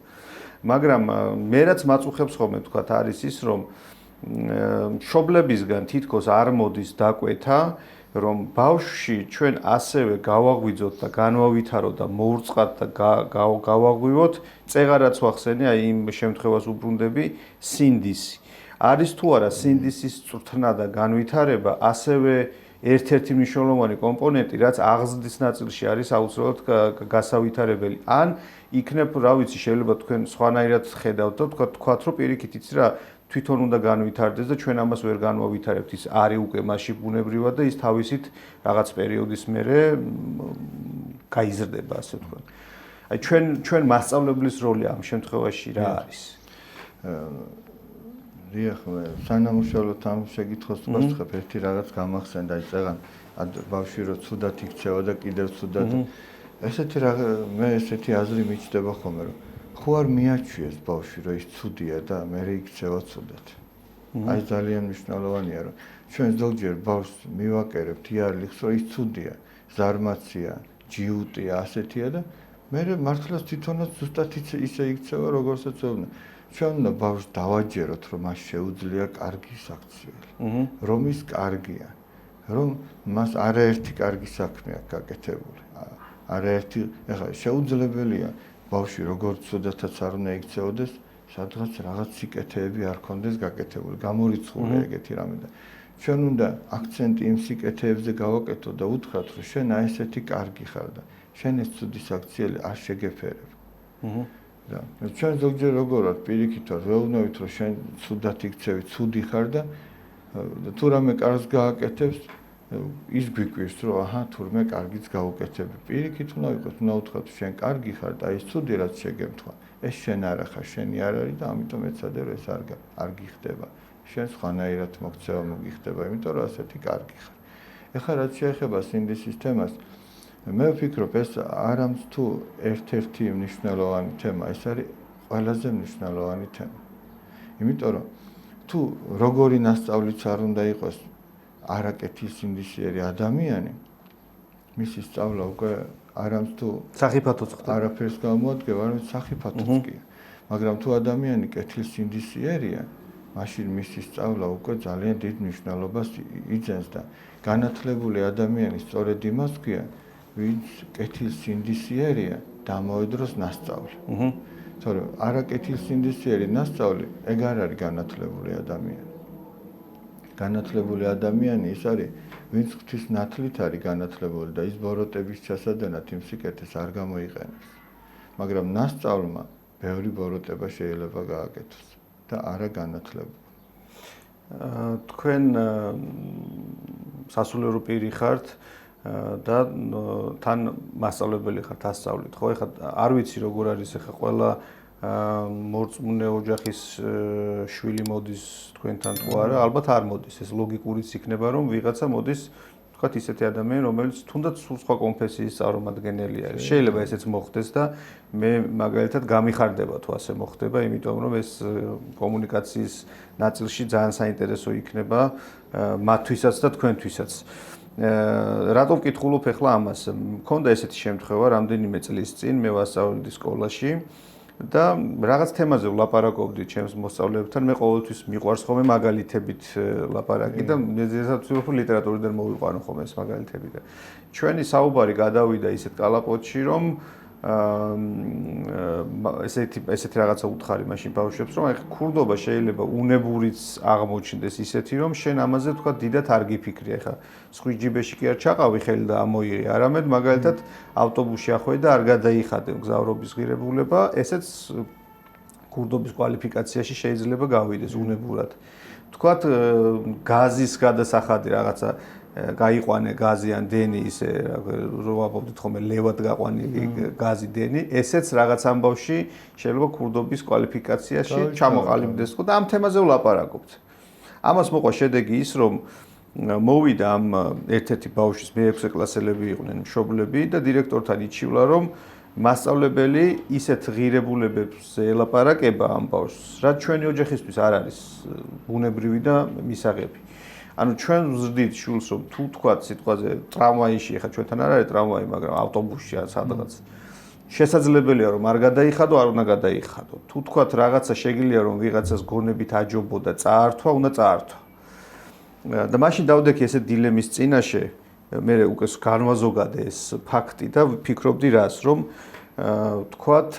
მაგრამ მე რაც მაწუხებს ხოლმე თქვათ არის ის, რომ მშობლებისგან თითქოს არ მოდის დაკვეთა, რომ ბავშვში ჩვენ ასევე გავაღვიძოთ და განვავითაროთ და მოურწყათ და გავაღვივოთ, წეღარაც ვახსენე, აი იმ შემთხვევას უბრუნდები, სინდისი. არის თუ არა სინდისის წვრთნა და განვითარება ასევე ერთ-ერთი მნიშვნელოვანი კომპონენტი, რაც აღზრდის ნაწილში არის აუცილებლად გასავითარებელი. ან იქნებ, რა ვიცი, შეიძლება თქვენ სხვანაირად ხედავთ და თქვათ, რომ პირიქით იცი რა, თვითონ უნდა განვითარდეს და ჩვენ ამას ვერ განვავითარებთ. ის არის უკვე მასში ბუნებრივად და ის თავისით რაღაც პერიოდის მერე გაიზრდება, ასე ვთქვათ. აი ჩვენ მასწავლებლის როლი ამ შემთხვევაში რა არის? დიახ, სანამუშავროდ ამ შეკითხვას ვასწრებ, ერთი რაღაც გამახსენდა, აი წეგან ბავშვი რო ცუდად იქცევა და კიდევ ცუდად. მე ესეთი აზრი მიჩნდება ხოლმე, რომ ხო არ მიაჩვიეს ბავშვი, რომ ის ცუდია და მე იქცევა ცუდად. აი ძალიან მნიშვნელოვანია, რომ ჩვენ ზოგჯერ ბავშვს მივაკერებთ იარლიხს, რომ ის ცუდია, ზარმაცია, ჯიუტია, ასეთია და მე მართლაც თვითონაც ზუსტად ისე იქცევა, როგორცაც ვეუბნა. ჩვენ უნდა ბავშვს დავაჯეროთ, რომ მას შეუძლია კარგი საქციელი, რომ ის კარგია, რომ მას არაერთი კარგი საქმე აქვს გაკეთებული. არაერთი, ეხლა შეუძლებელია ბავშვი როგორც ცუდათაც არ უნდა იქცეოდეს, სადღაც რაღაც სიკეთეები არ ქონდეს გაკეთებული, გამორიცხული ეგეთი რამე და ჩვენ უნდა აქცენტი იმ სიკეთეებზე გავაკეთოთ და უთხრათ, რომ შენ აი ესეთი კარგი ხარ და შენ ეს ცუდი საქციელი არ შეგეფერებ. და ჩვენ ზოგჯერ როგორ ვარ პირიქით ვარ, ვეუბნებით, რომ შენ ცუდად იქცევი, ცუდი ხარ და თუ რამე კარგს გააკეთებს, ის გვიკვირს, რომ აჰა, თურმე კარგიც გაუკეთებ. პირიქით უნდა იყოს, უნდა უთხრათ, შენ კარგი ხარ და ის ცუდი რაც შეგემთხვა, ეს შენ არა ხარ, შენი არ არის და ამიტომ ეცადე რომ ეს არ გიხდება. შენ სხვანაირად მოქცევა მოგიხდება, იმიტომ რომ ასეთი კარგი ხარ. ეხლა რაც შეეხება სინდისის თემას, მე ვფიქრობ, ეს არამც თუ ერთ-ერთი მნიშვნელოვანი თემა, ეს არის ყველაზე მნიშვნელოვანი თემა. იმიტომ რომ თუ როგორი ნასწავლიც არ უნდა იყოს არაკეთილსინდისიერი ადამიანი, მისი სწავლა უკვე არამც თუ სახიფათოც ხდება. არაფერს გამოადგება, არამედ სახიფათოც კი. მაგრამ თუ ადამიანი კეთილსინდისიერია, მაშინ მისი სწავლა უკვე ძალიან დიდ მნიშვნელობას იძენს და განათლებული ადამიანი სწორედ იმას ქვია, ვინც კეთილსინდისიერია, დამოედროს ნასწავლი. თორემ არაკეთილსინდისიერი ნასწავლი ეგ არ არის განათლებული ადამიანი. განათლებული ადამიანი ის არის, ვინც ღვთის ნათლით არის განათლებული და ის ბოროტების ჩასადენად იმ სიკეთეს არ გამოიყენებს. მაგრამ ნასწავლმა ბევრი ბოროტება შეიძლება გააკეთოს და არა განათლებული. თქვენ სასულიერო პირი ხართ და თან მასწავლებელი ხართ, ასწავლით, ხო? ეხლა არ ვიცი როგორ არის ეხლა ყველა მორწმუნე ოჯახის შვილი მოდის თქვენთან თუ არა, ალბათ არ მოდის. ეს ლოგიკურიც იქნება, რომ ვიღაცა მოდის, თქვათ ისეთი ადამიანი, რომელიც თუნდაც სულ სხვა კონფესიის წარმომადგენელი არის. შეიძლება ესეც მოხდეს და მე მაგალითად გამიხარდება თუ ასე მოხდება, იმიტომ რომ ეს კომუნიკაციის ნაწილში ძალიან საინტერესო იქნება მათთვისაც და თქვენთვისაც. რატომ ვკითხულობ ახლა ამას? მქონდა ესეთი შემთხვევა რამდენიმე წლის წინ მე ვასწავლედი სკოლაში და რაღაც თემაზე ვლაპარაკობდი ჩემს მოსწავლეებთან. მე ყოველთვის მიყვარს ხოლმე მაგალითებით ლაპარაკი და მეძიესაც ვფიქრობ ლიტერატურიდან მოვიყვანო ხოლმე ეს მაგალითები და ჩვენი საუბარი გადავიდა ისეთ კალაპოტში, რომ ესეთი რაღაცა უთხარი მაშინ ბავშვებს, რომ ეხლა ქურდობა შეიძლება უნებურიც აღმოჩნდეს ისეთი, რომ შენ ამაზე თქვა დიდად არ გიფიქრი. ეხლა სხვიჯიბეში კი არ ჩაყავი ხელი და ამოიღე, არამედ მაგალითად ავტობუსში ახვედი და არ გადაიხადე მგზავრობის ღირებულება, ესეც ქურდობის კვალიფიკაციაში შეიძლება გავიდეს უნებურად. თქვათ გაზის გადასახადი რაღაცა გაიყვანე გაზი ან დენი ისე რო ვაპობდით ხოლმე ლევად გაყვანილი გაზი დენი, ესეც რაღაც ამბავში შეიძლება ქურდობის კვალიფიკაციაში ჩამოყალიბდეს ხო და ამ თემაზე ვლაპარაკობთ. ამას მოყვა შედეგი ის, რომ მოვიდა ამ ერთ-ერთი ბავშვის მე-6 კლასელები იყვნენ მშობლები და დირექტორთან იჩივლა, რომ მასწავლებელი ისეთ ღირებულებებს ელაპარაკება ამ ბავშვს, რაც ჩვენი ოჯახისთვის არ არის ბუნებრივი და მისაღები. ანუ ჩვენ ვზრდით შულს, რომ თუ თქვათ სიტყვაზე ტრამვაიში, ეხლა ჩვენთან არ არის ტრამვაი, მაგრამ ავტობუსში ან სადღაც შესაძლებელია რომ არ გადაიხადო, არ უნდა გადაიხადო. თუ თქვათ რაღაცა შეგიძლია რომ ვიღაცას გონებით აჯობო და წაართვა, უნდა წაართვა. და მაშინ დავდექი ესეთ დილემის წინაშე, მე უკვე განვაზოგადე ეს ფაქტი და ვფიქრობდი რას, რომ თქვათ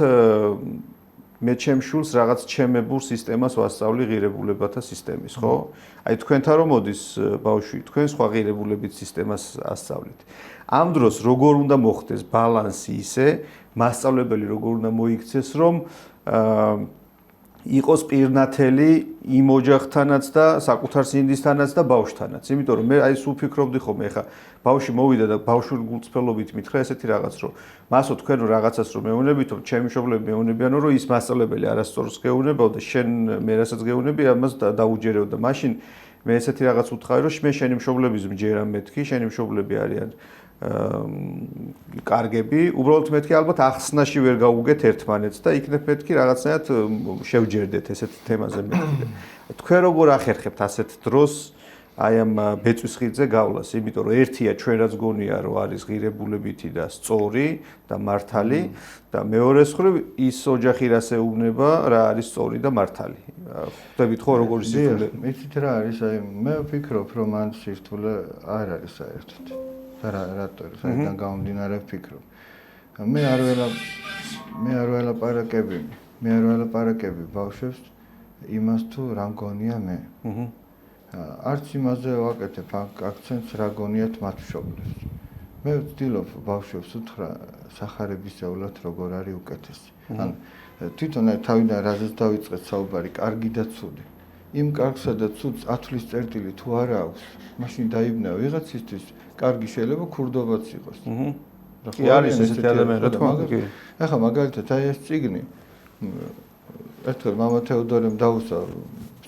მე ჩემ შულს რაღაც ჩემებურ სისტემას ვასწავლი ღირებულებათა სისტემის, ხო? აი თქვენთან რომ მოდის ბავშვი, თქვენ სხვა ღირებულებით სისტემას ასწავლით. ამ დროს როგორ უნდა მოხდეს ბალანსი ისე, მასწავლებელი როგორ უნდა მოიქცეს, რომ იყოს პირნათელი იმ ოჯახთანაც და საკუთარ სინდისთანაც და ბავშვთანაც. იმიტომ რომ მე აი სულ ფიქრობდი ხოლმე, ეხა ბავშვი მოვიდა და ბავშვური გულწრფელობით მითხრა ესეთი რაღაც, რომ მასო თქვენ რაღაცას რომ მეუნებითო, ჩემი მშობლები მეუნებიანო, რომ ის მასწავლებელი არასწორს გეუნებავ და შენ მე რასაც გეუნები, ამას დაუჯერებ და მაშინ მე ესეთი რაღაც უთხარი, რომ მე შენი მშობლების მჯერა მეთქი, შენი მშობლები არიან კარგები, უბრალოდ მეთქი ალბათ ახსნაში ვერ გავუგეთ ერთმანეთს და იქნებ მეთქი რაღაცნაირად შევჯერდეთ ესეთ თემაზე მეთქი. თქვენ როგორ ახერხებთ ასეთ დროს აი ამ ბეწვის ხიძზე გავლას, იმიტომ რომ ერთია ჩვენ რაც გონია რომ არის ღირებულებითი და სწორი და მართალი და მეორე მხრივ ის ოჯახი რას ეუბნება, რა არის სწორი და მართალი. ხვდებით ხო როგორ სირთულე? მიცით რა არის, აი მე ვფიქრობ რომ ამ სირთულე არ არის საერთოდ. და რატო საერთოდ გამომდინარე ვფიქრობ. მე არ ველაპარაკები ბავშვებს იმას თუ რა მგონია მე. არც იმაზე ვაკეთებ აქცენტს რა გონიათ მათ მშობლებს. მე ვცდილობ ბავშვებს უთხრა სახარებისეულად როგორ არის უკეთესი. ან თვითონ თავიდან რაზეც დავიწყეთ საუბარი, კარგი და ცუდი. იმ კარგსა და ცუდს ათვლის წერტილი თუ არა აქვს, მაშინ დაიბნა ვიღაცისთვის კარგი შეიძლება ქურდობაც იყოს. კი არის ესეთი ადამიანი, რა თქმა უნდა. ეხლა მაგალითად აი ეს წიგნი ერთხელ მამა თეოდორემ დაუსვა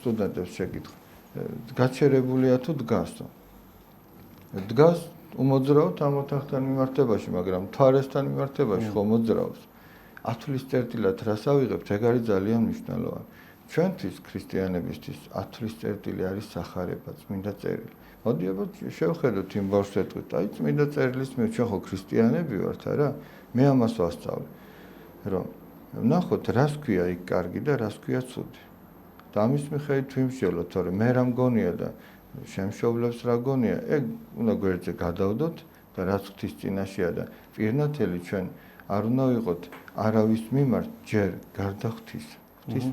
სტუდენტებს შეკითხა. გაჩერებულია თუ დგასო? დგას უმოძრაოდ ამ ოთახთან მიმართებაში, მაგრამ თვარესთან მიმართებაში ხო მოძრაობს. ათვლის წერტილად რას ავიღებთ, ეგ არის ძალიან მნიშვნელოვანი. ჩვენთვის ქრისტიანებისთვის ათვლის წერტილი არის სახარება, წმინდა წერილი. მოდი აბა შევხედოთ იმ ბავშვს ეტყვით, აი წმინდა წერილის მე ჩვენ ხო ქრისტიანები ვართ არა? მე ამას ვასწავლე, რომ ნახოთ რას ქვია იქ კარგი და რას ქვია ცუდი. და ამის მიხედვით ვიმსჯელოთ, თორემ მე რა მგონია და შემშობლებს რა გონია, ეგ უნდა გვერდზე გადავდოთ და რაც ღვთის წინაშეა და პირნათელი ჩვენ არ უნდა ვიყოთ არავის მიმართ ჯერ გარდა ღვთისა. ღვთის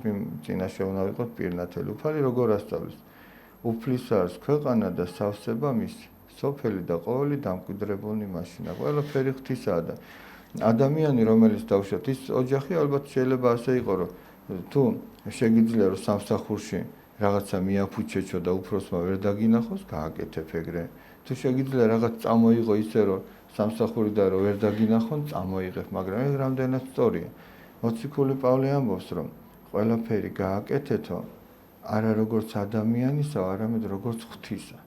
წინაშე უნდა ვიყოთ პირნათელი. უფალი როგორ ასწავლის? უფლისა არის ქვეყანა და სავსება მისი, სოფელი და ყოველი დამკვიდრებული მაშინა. ყველაფერი ღვთისაა და ადამიანი რომელიც დავუშვათ ის ოჯახი ალბათ შეიძლება ასე იყო რომ თუ შეგიძლია რომ სამსახურში რაღაცა მიაფუჩეჩო და უფროსმა ვერ დაგინახოს, გააკეთებ ეგრე. თუ შეგიძლია რაღაც წამოიღო ისე რომ სამსახური და რომ ვერ დაგინახონ, წამოიღებ, მაგრამ ეგ რამდენად სწორია. მოციქული პავლე ამბობს რომ ყველაფერი გააკეთეთო არა როგორც ადამიანისა, არამედ როგორც ღვთისა.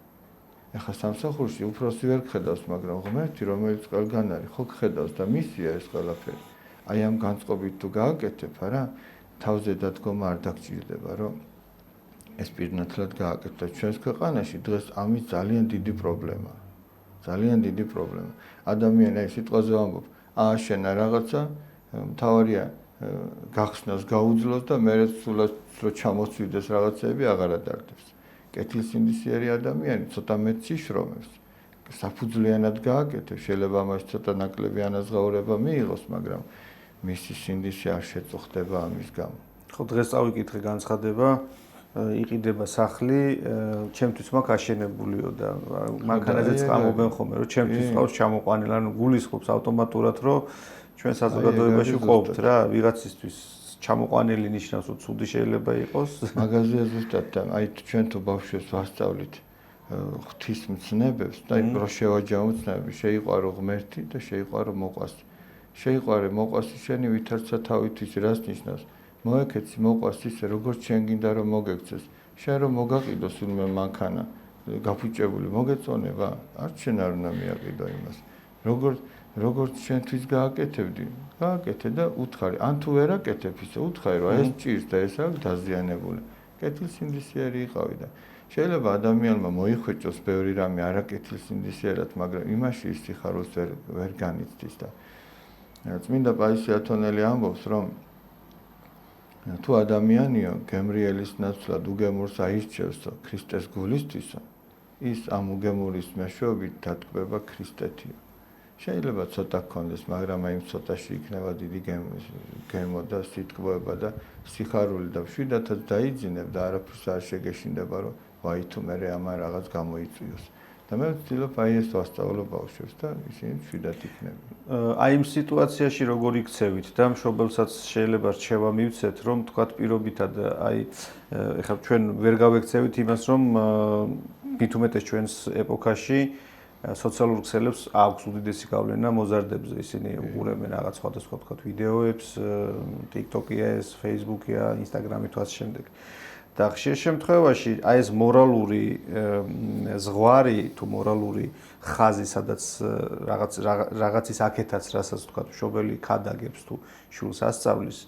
ეხლა სამსახურში უფროსი ვერ გხედავს, მაგრამ ღმერთი რომელიც ყველგან არის, ხო გხედავს და მისია ეს ყველაფერი. აი ამ განწყობით თუ გააკეთებ, არა, თავზე დადგომა არ დაგჭირდება, რომ ეს პირნათლად გააკეთო. ჩვენს ქვეყანაში დღეს ამის ძალიან დიდი პრობლემაა. ძალიან დიდი პრობლემა. ადამიანი აი სიტყვაზე ვამბობ, ააშენა რაღაცა, მთავარია გახსნას გაუძლოს და მე სულაც რო ჩამოსვიდეს რაღაცები აღარ ადარდებს. კეთილსინდისიერი ადამიანი ცოტა მეტ სიშრომებს. საფუძვლიანად გააკეთებს, შეიძლება ამას ცოტა ნაკლები ანაზღაურება მიიღოს, მაგრამ მისი სინდისი არ შეწუხდება ამის გამო. ხო, დღეს წავიკითხე განცხადება, იყიდება სახლი, ჩემთვის მაქვს აშენებულიო და მანქანაზე წამობენ ხოლმე, რომ ჩემთვის ყავს ჩამოყვანილი, ანუ გულისხმობს ავტომატურად, რომ ჩვენ საზოგადოებაში ყოფთ რა, ვიღაცისთვის ჩამოყვანილი ნიშნავს, რომ ცუდი შეიძლება იყოს. მაგაზია ზუსტად, აი ჩვენ თუ ბავშვებს ვასწავლით ღვთისმცნებებს და რო შევაჯამოთ ცნებები, შეიყვარო ღმერთი და შეიყვარო მოყვასი. შეიყვარე მოყვასი შენი ვითარცა თავით ის რას ნიშნავს? მოეკეცი მოყვასი ისე როგორც შენ გინდა რომ მოგექცეს. შენ რომ მოგაყიდოს ულმე მანქანა, გაფუჭებული მოგეწონება, არც შენ არ უნდა მიაყიდო იმას. როგორც შენთვის გააკეთებდი, გააკეთე და უთხარი. ან თუ ვერ აკეთებ ისე, უთხარი რომ ეს ჭირს და ეს აქვს დაზიანებული. კეთილსინდისიერი იყავი და შეიძლება ადამიანმა მოიხვეჭოს ბევრი რამე არაკეთილსინდისიერად, მაგრამ იმაში ის სიხარულს ვერ განიცდის და წმინდა პაისი ათონელი ამბობს, რომ თუ ადამიანიო გემრიელის ნაცვლად უგემურს აირჩევსო ქრისტეს გულისთვისო, ის ამ უგემურის მეშვეობით დატკბება ქრისტეთიო. შეიძლება ცოტა გქონდეს, მაგრამ აი ცოტაში იქნება დიდი გემო და სიტყვება და სიხარული და მშვიდათაც დაიძინებ და არაფერს არ შეგეშინდება, რომ ვაი თუ მე ამან რაღაც გამოიწვიოს. და მე ვცდილობ აი ეს ვასწავლო ბავშვებს და ისინი მშვიდად იქნებიან. აი იმ სიტუაციაში როგორ იქცევით და მშობელსაც შეიძლება რჩევა მივცეთ, რომ თქვათ პირობითად აი ეხლა ჩვენ ვერ გავექცევით იმას, რომ მით უმეტეს ჩვენს ეპოქაში სოციალურ ქსელებს აქვს უდიდესი გავლენა მოზარდებზე, ისინი უყურებენ რაღაც სხვადასხვა თქვათ ვიდეოებს, TikTok-ია ეს, Facebook-ია, Instagram-ი თუ ასე შემდეგ. და ხშირ შემთხვევაში აი ეს მორალური ზღვარი თუ მორალური ხაზი, სადაც რაღაცის აქეთაც, რასაც თქვა მშობელი ქადაგებს თუ შვილს ასწავლის,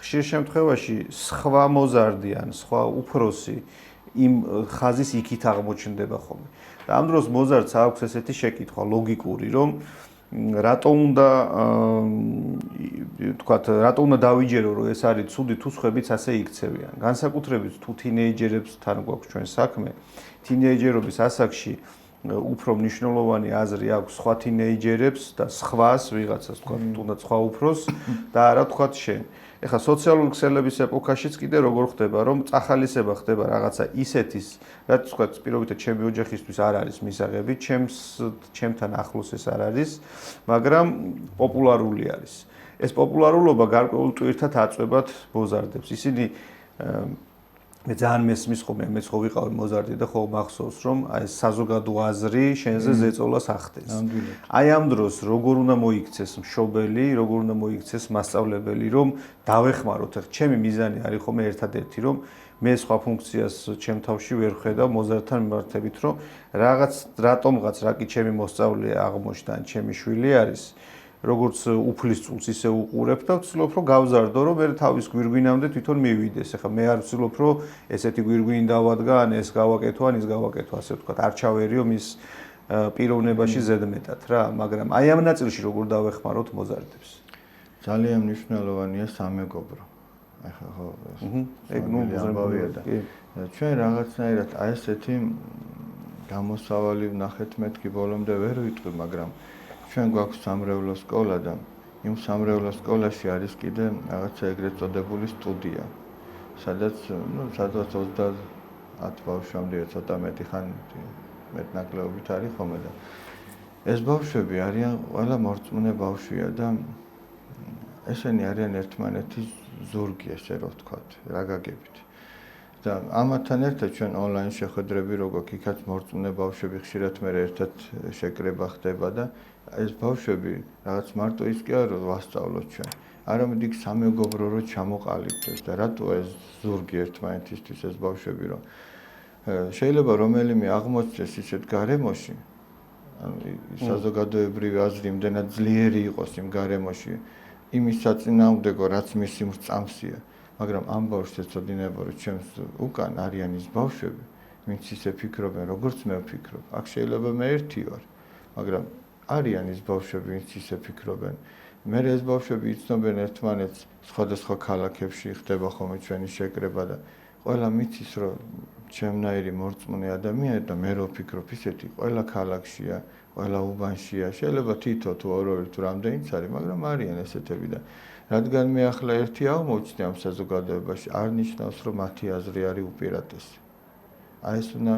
ხშირ შემთხვევაში სხვა მოზარდი ან სხვა უფროსი იმ ხაზის იქით აღმოჩნდება ხოლმე. და ამ დროს მოზარდს აქვს ესეთი შეკითხვა ლოგიკური, რომ რატო უნდა თქვათ, რატო უნდა დავიჯერო, რომ ეს არის ცუდი თუ სხვებიც ასე იქცევიან. განსაკუთრებით თუ თინეიჯერებთან გვაქვს ჩვენ საქმე, თინეიჯერობის ასაკში უფრო მნიშვნელოვანი აზრი აქვს სხვა თინეიჯერებს და სხვას ვიღაცას თქვათ, თუნდაც სხვა უფროს და არა თქვათ შენ. ეხლა სოციალური ქსელების ეპოქაშიც კიდე როგორ ხდება, რომ წახალისება ხდება რაღაცა ისეთის, რაც თქვათ, პირობითად ჩემი ოჯახისთვის არ არის მისაღები, ჩემთან ახლოს ეს არ არის, მაგრამ პოპულარული არის. ეს პოპულარულობა გარკვეულ ტვირთად აწვებად მოზარდებს. ისინი მე ძალიან მესმის ხოლმე, მეც ხო ვიყავი მოზარდი და ხო მახსოვს, რომ აი ეს საზოგადო აზრი შენზე ზეწოლას ახდენს. აი ამ დროს როგორ უნდა მოიქცეს მშობელი, როგორ უნდა მოიქცეს მასწავლებელი, რომ დავეხმაროთ. ჩემი მიზანი არის ხოლმე ერთადერთი, რომ მე სხვა ფუნქციას ჩემ თავში ვერ ხედავ მოზარდთან მიმართებით, რომ რაღაც რატომღაც რა კი ჩემი მოსწავლე აღმოჩნდა, ან ჩემი შვილი არის. როგორც უფლის წულს ისე უყურებ და ვცდილობ რომ გავზარდო, რომ მე თავის გვირგვინამდე თვითონ მივიდეს. ეხლა მე არ ვცდილობ რომ ესეთი გვირგვინი დავადგა, ან ეს გავაკეთო, ან ის გავაკეთო, ასე ვთქვათ, არ ჩავერიო მის პიროვნებაში ზედმეტად რა, მაგრამ აი ამ ნაწილში როგორ დავეხმაროთ მოზარდებს. ძალიან მნიშვნელოვანია სამეგობრო. ეხლა ხო ეგ ნუ ამბავია და ჩვენ რაღაცნაირად აი ესეთი გამოსავალი ვნახეთ მეთქი ბოლომდე ვერ ვიტყვი, მაგრამ ჩვენ გვაქვს სამრევლო სკოლა და იმ სამრევლო სკოლაში არის კიდე რაღაცა ეგრეთ წოდებული სტუდია, სადაც სადაც 30 ბავშვამდე ცოტა მეტი ხან მეტნაკლებობით არის ხოლმე და ეს ბავშვები არიან ყველა მორწმუნე ბავშვია და ესენი არიან ერთმანეთის ზურგი, ესე რომ ვთქვათ, რა გაგებით. და ამათთან ერთად ჩვენ ონლაინ შეხვედრები რო გვაქვს, იქაც მორწმუნე ბავშვები ხშირად მე ერთად შეკრება ხდება და ეს ბავშვები რაღაც მარტო ის კი არა რომ ვასწავლოთ ჩვენ, არამედ იქ სამეგობრო რო ჩამოყალიბდეს და რატო ეს ზურგი ერთმანეთისთვის ეს ბავშვები რომ შეიძლება რომელიმე აღმოჩნდეს ისეთ გარემოში, ანუ საზოგადოებრივი აზრი იმდენად ძლიერი იყოს იმ გარემოში, იმის საწინააღმდეგო რაც მისი მრწამსია, მაგრამ ამ ბავშვს ეცოდინება რომ ჩემს უკან არიან ის ბავშვები, ვინც ისე ფიქრობენ, როგორც მე ვფიქრობ. აქ შეიძლება მე ერთი ვარ, მაგრამ არიან ის ბავშვები, ვინც ისე ფიქრობენ. მე ეს ბავშვები იცნობენ ერთმანეთს სხვადასხვა ქალაქებში ხდება ხოლმე ჩვენი შეკრება და ყველა მიცის რომ ჩემნაირი მორწმუნე ადამიანი და მე რო ვფიქრობ ისეთი ყველა ქალაქშია, ყველა უბანშია, შეიძლება თითო თუ ორი თუ რამდენიც არის, მაგრამ არიან ესეთები და რადგან მე ახლა ერთი აღმოჩნდი ამ საზოგადოებაში, არ ნიშნავს რომ მათი აზრი არის უპირატესი. აი ეს უნდა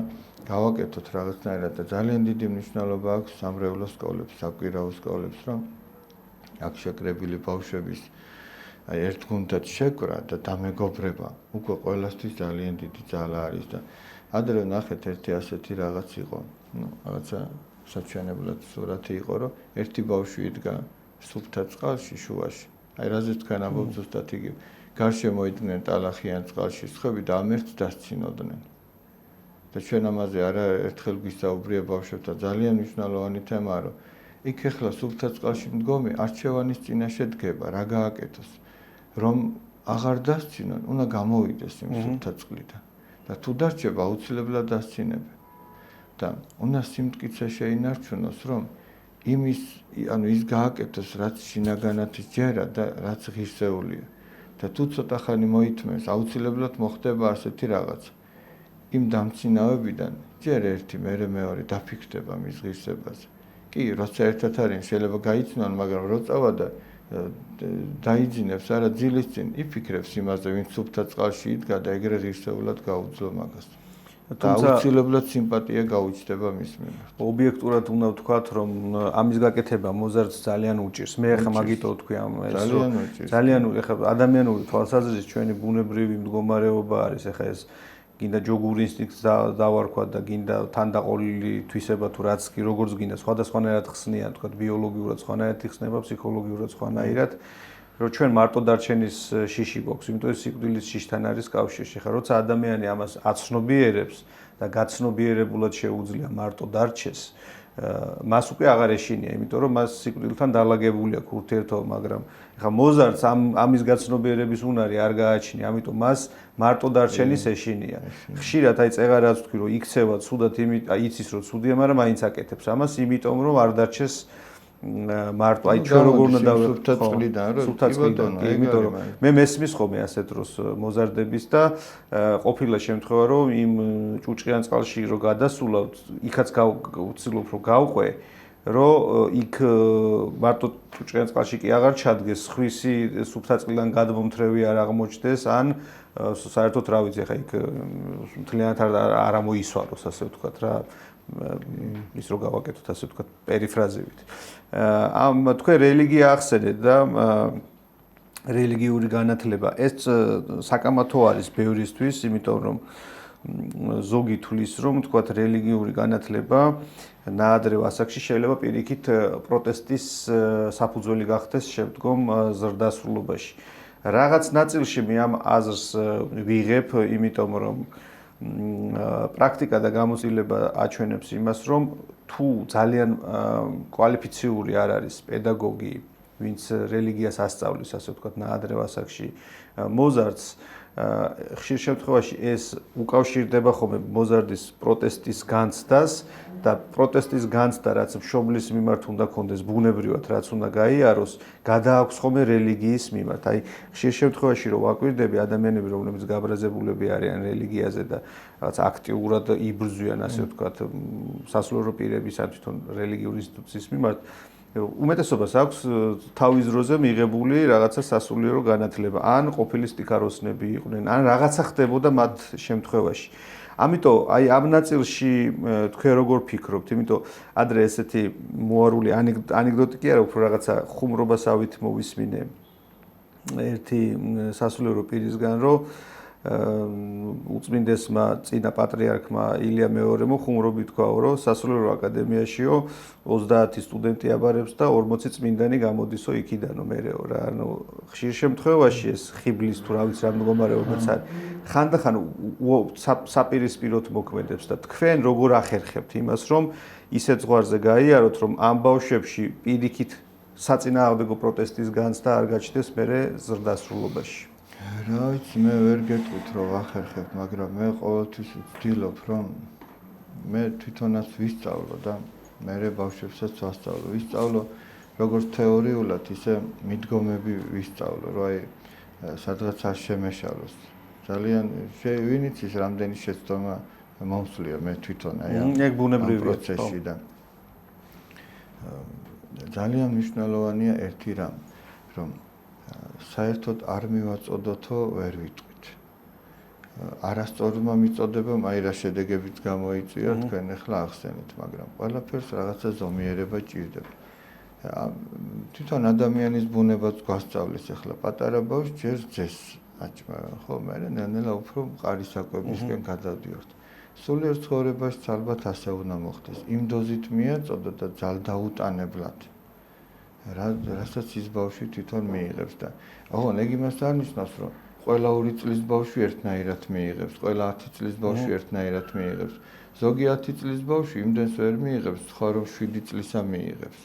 გავაკეთოთ რაღაცნაირად და ძალიან დიდი მნიშვნელობა აქვს სამრევლო სკოლებს, საკვირაო სკოლებს, რომ აქ შეკრებილი ბავშვების აი ერთ გუნდად შეკრა და დამეგობრება უკვე ყველასთვის ძალიან დიდი ძალა არის და ადრე ნახეთ ერთი ასეთი რაღაც იყო, რაღაცა საჩვენებლად სურათი იყო, რომ ერთი ბავშვი იდგა სუფთა წყალში შუაში. აი რაზეც თქვენ ამბობთ ზუსტად იგი გარშემო იდგნენ ტალახიან წყალში სხვები და ამ ერთს დასცინოდნენ. და ჩვენ ამაზე არაერთხელ გვისაუბრია ბავშვებთან ძალიან მნიშვნელოვანი თემაა, რომ იქ ეხლა სუფთა წყალში მდგომი არჩევანის წინაშე დგება, რა გააკეთოს, რომ აღარ დასცინონ, უნდა გამოვიდეს იმ სუფთა წყლიდან. და თუ დარჩება, აუცილებლად დასცინებენ. და უნდა სიმტკიცე შეინარჩუნოს, რომ ის გააკეთოს, რაც შინაგანად ჯერა და რაც ღირსეულია. და თუ ცოტა ხანი მოითმევს, აუცილებლად მოხდება ასეთი რაღაც. იმ დამცინავებიდან ჯერ ერთი, მერე მეორე დაფიქრდება მის ღირსებაზე. კი, როცა ერთად არიან, შეიძლება გაიცნონ, მაგრამ რო წავა და დაიძინებს არა ძილის წინ, იფიქრებს იმაზე, ვინც სუფთა წყალში იდგა და ეგრე ღირსეულად გაუძლო მაგას. და აუცილებლად სიმპათია გაუჩნდება მის მიმართ. ობიექტურად უნდა ვთქვათ, რომ ამის გაკეთება მოზარდს ძალიან უჭირს. მე ახლა მაგითო ვთქვი ამ ეს ძალიან ახლა ადამიანური თვალსაზრისით ჩვენი ბუნებრივი მდგომარეობა არის ახლა ეს გინდა ჯოგური ინსტინქტს დავარქვა და გინდა თანდაყოლილი თვისება თუ რაც კი როგორც გინდა სხვადასხვანაირად ხსნიან, თქვა ბიოლოგიურად სხვანაირად იხსნება, ფსიქოლოგიურად სხვანაირად, რომ ჩვენ მარტო დარჩენის შიში გვაქვს, იმიტომ ეს სიკვდილის შიშთან არის კავშირში. ხა როცა ადამიანი ამას აცნობიერებს და გაცნობიერებულად შეუძლია მარტო დარჩეს, მას უკვე აღარ ეშინია, იმიტომ რომ მას სიკვდილთან დალაგებული აქვს ურთიერთობა, მაგრამ ეხა მოზარდს ამის გაცნობიერების უნარი არ გააჩნია, ამიტომ მას მარტო დარჩენის ეშინია. ხშირად აი წეღარაც ვთქვი, რომ იქცევა ცუდად, იცის რომ ცუდია, მაგრამ მაინც აკეთებს ამას, იმიტომ რომ არ დარჩეს მარტო აი ჩვენ როგორ უნდა სუფთა წყლიდან, იმიტომ რომ მე მესმის ხოლმე ასეთ დროს მოზარდების და ყოფილა შემთხვევა რომ იმ ჭუჭყიან წყალში რო გადასულავთ, იქაც ვცდილობ რომ გავყვე, რომ იქ მარტო ჭუჭყიან წყალში კი აღარ ჩადგეს, სხვისი სუფთა წყლიდან გადმომთრევი არ აღმოჩნდეს, ან საერთოდ რა ვიცი, ხა იქ მთლიანად არ ამოისვაროს, ასე ვთქვათ რა. ის რო გავაკეთოთ ასე ვთქვათ პერიფრაზებით. თქვენ რელიგია ახსენეთ და რელიგიური განათლება ეს საკამათო არის ბევრისთვის, იმიტომ რომ ზოგი თulis რომ ვთქვათ რელიგიური განათლება ნაადრევ ასაკში შეიძლება პირიქით პროტესტის საფუძველი გახდეს შემდგომ ზრდასრულობაში. რაღაც ნაწილში მე ამ აზრს ვიღებ, იმიტომ რომ პრაქტიკა და გამოცდილება აჩვენებს იმას, რომ თუ ძალიან კვალიფიციური არ არის პედაგოგი, ვინც რელიგიას ასწავლის, ასე ვთქვათ, ნაადრევ ასაკში მოზარდს, ხშირ შემთხვევაში ეს უკავშირდება ხოლმე მოზარდის პროტესტის განცდას და პროტესტის განცდა, რაც მშობლის მიმართ უნდა კონდეს ბუნებრივად, რაც უნდა გაიაროს, გადააქვს ხოლმე რელიგიის მიმართ. აი, ხშირ შემთხვევაში რომ ვაკვირდები ადამიანები, რომლებიც გაბრაზებულები არიან რელიგიაზე და რაღაც აქტიურად იბრძვიან, ასე ვთქვათ, სასულიერო პირების ან თვითონ რელიგიური ინსტიტუციის მიმართ, უმეტესობას აქვს თავის დროზე მიღებული რაღაცა სასულიერო განათლება, ან ყოფილი სტიქაროსნები იყვნენ, ან რაღაცა ხდებოდა მათ შემთხვევაში. ამიტომ აი ამ ნაწილში თქვენ როგორ ფიქრობთ? იმიტომ ადრე ესეთი მოარული ანეკდოტი კი არა, უფრო რაღაცა ხუმრობასავით მოვისმინე ერთი სასულიერო პირისგან, რომ უწმინდესმა წინა პატრიარქმა ილია მეორემ ხუმრობით თქვაო, რომ სასულიერო აკადემიაშიო 30 სტუდენტი აბარებს და 40 წმინდანი გამოდისო იქიდანო მერეო რა. ანუ ხშირ შემთხვევაში ეს ხიბლის თუ რა ვიცი რა მდგომარეობაც არის. ხანდახან საპირისპიროდ მოქმედებს და თქვენ როგორ ახერხებთ იმას, რომ ისეთ ზღვარზე გაიაროთ, რომ ამ ბავშვებში პირიქით საწინააღმდეგო პროტესტის განცდა არ გაჩნდეს მერე ზრდასრულობაში. რა ვიცი, მე ვერ გეტყვით რომ ახერხებ, მაგრამ მე ყოველთვის ვცდილობ რომ მე თვითონაც ვისწავლო და მე ბავშვებსაც ვასწავლო. ვისწავლო როგორც თეორიულად, ისე მიდგომები ვისწავლო, რომ აი სადღაც არ შემეშალოს. ძალიან ვინ იცის რამდენი შეცდომა მომსვლია მე თვითონ აი ეგ ბუნებრივია პროცესში და ძალიან მნიშვნელოვანია ერთი რამ, რომ საერთოდ არ მივაწოდოთო ვერ ვიტყვით. არასწორმა მიწოდებამ აი რა შედეგებიც გამოიწვია, თქვენ ახლა ახსენეთ, მაგრამ ყველაფერს რაღაცა ზომიერება ჭირდება. თვითონ ადამიანის ბუნებაც გვასწავლის ახლა პატარა ბავშვი ჯერ ძეს აჭმა, ხო, მე ნელა უფრო მყარი საკვებისკენ გადავდივართ. სულიერ ცხოვრებაშიც ალბათ ასე უნდა მოხდეს. იმ დოზით მიაწოდო და ძალდაუტანებლად. რასაც ის ბავშვი თვითონ მიიღებს და ოღონდ ეგ იმას არ ნიშნავს, რომ ყველა 2 წლის ბავშვი ერთნაირად მიიღებს, ყველა 10 წლის ბავშვი ერთნაირად მიიღებს. ზოგი 10 წლის ბავშვი იმდენს ვერ მიიღებს, სხვა რომ 7 წლისა მიიღებს.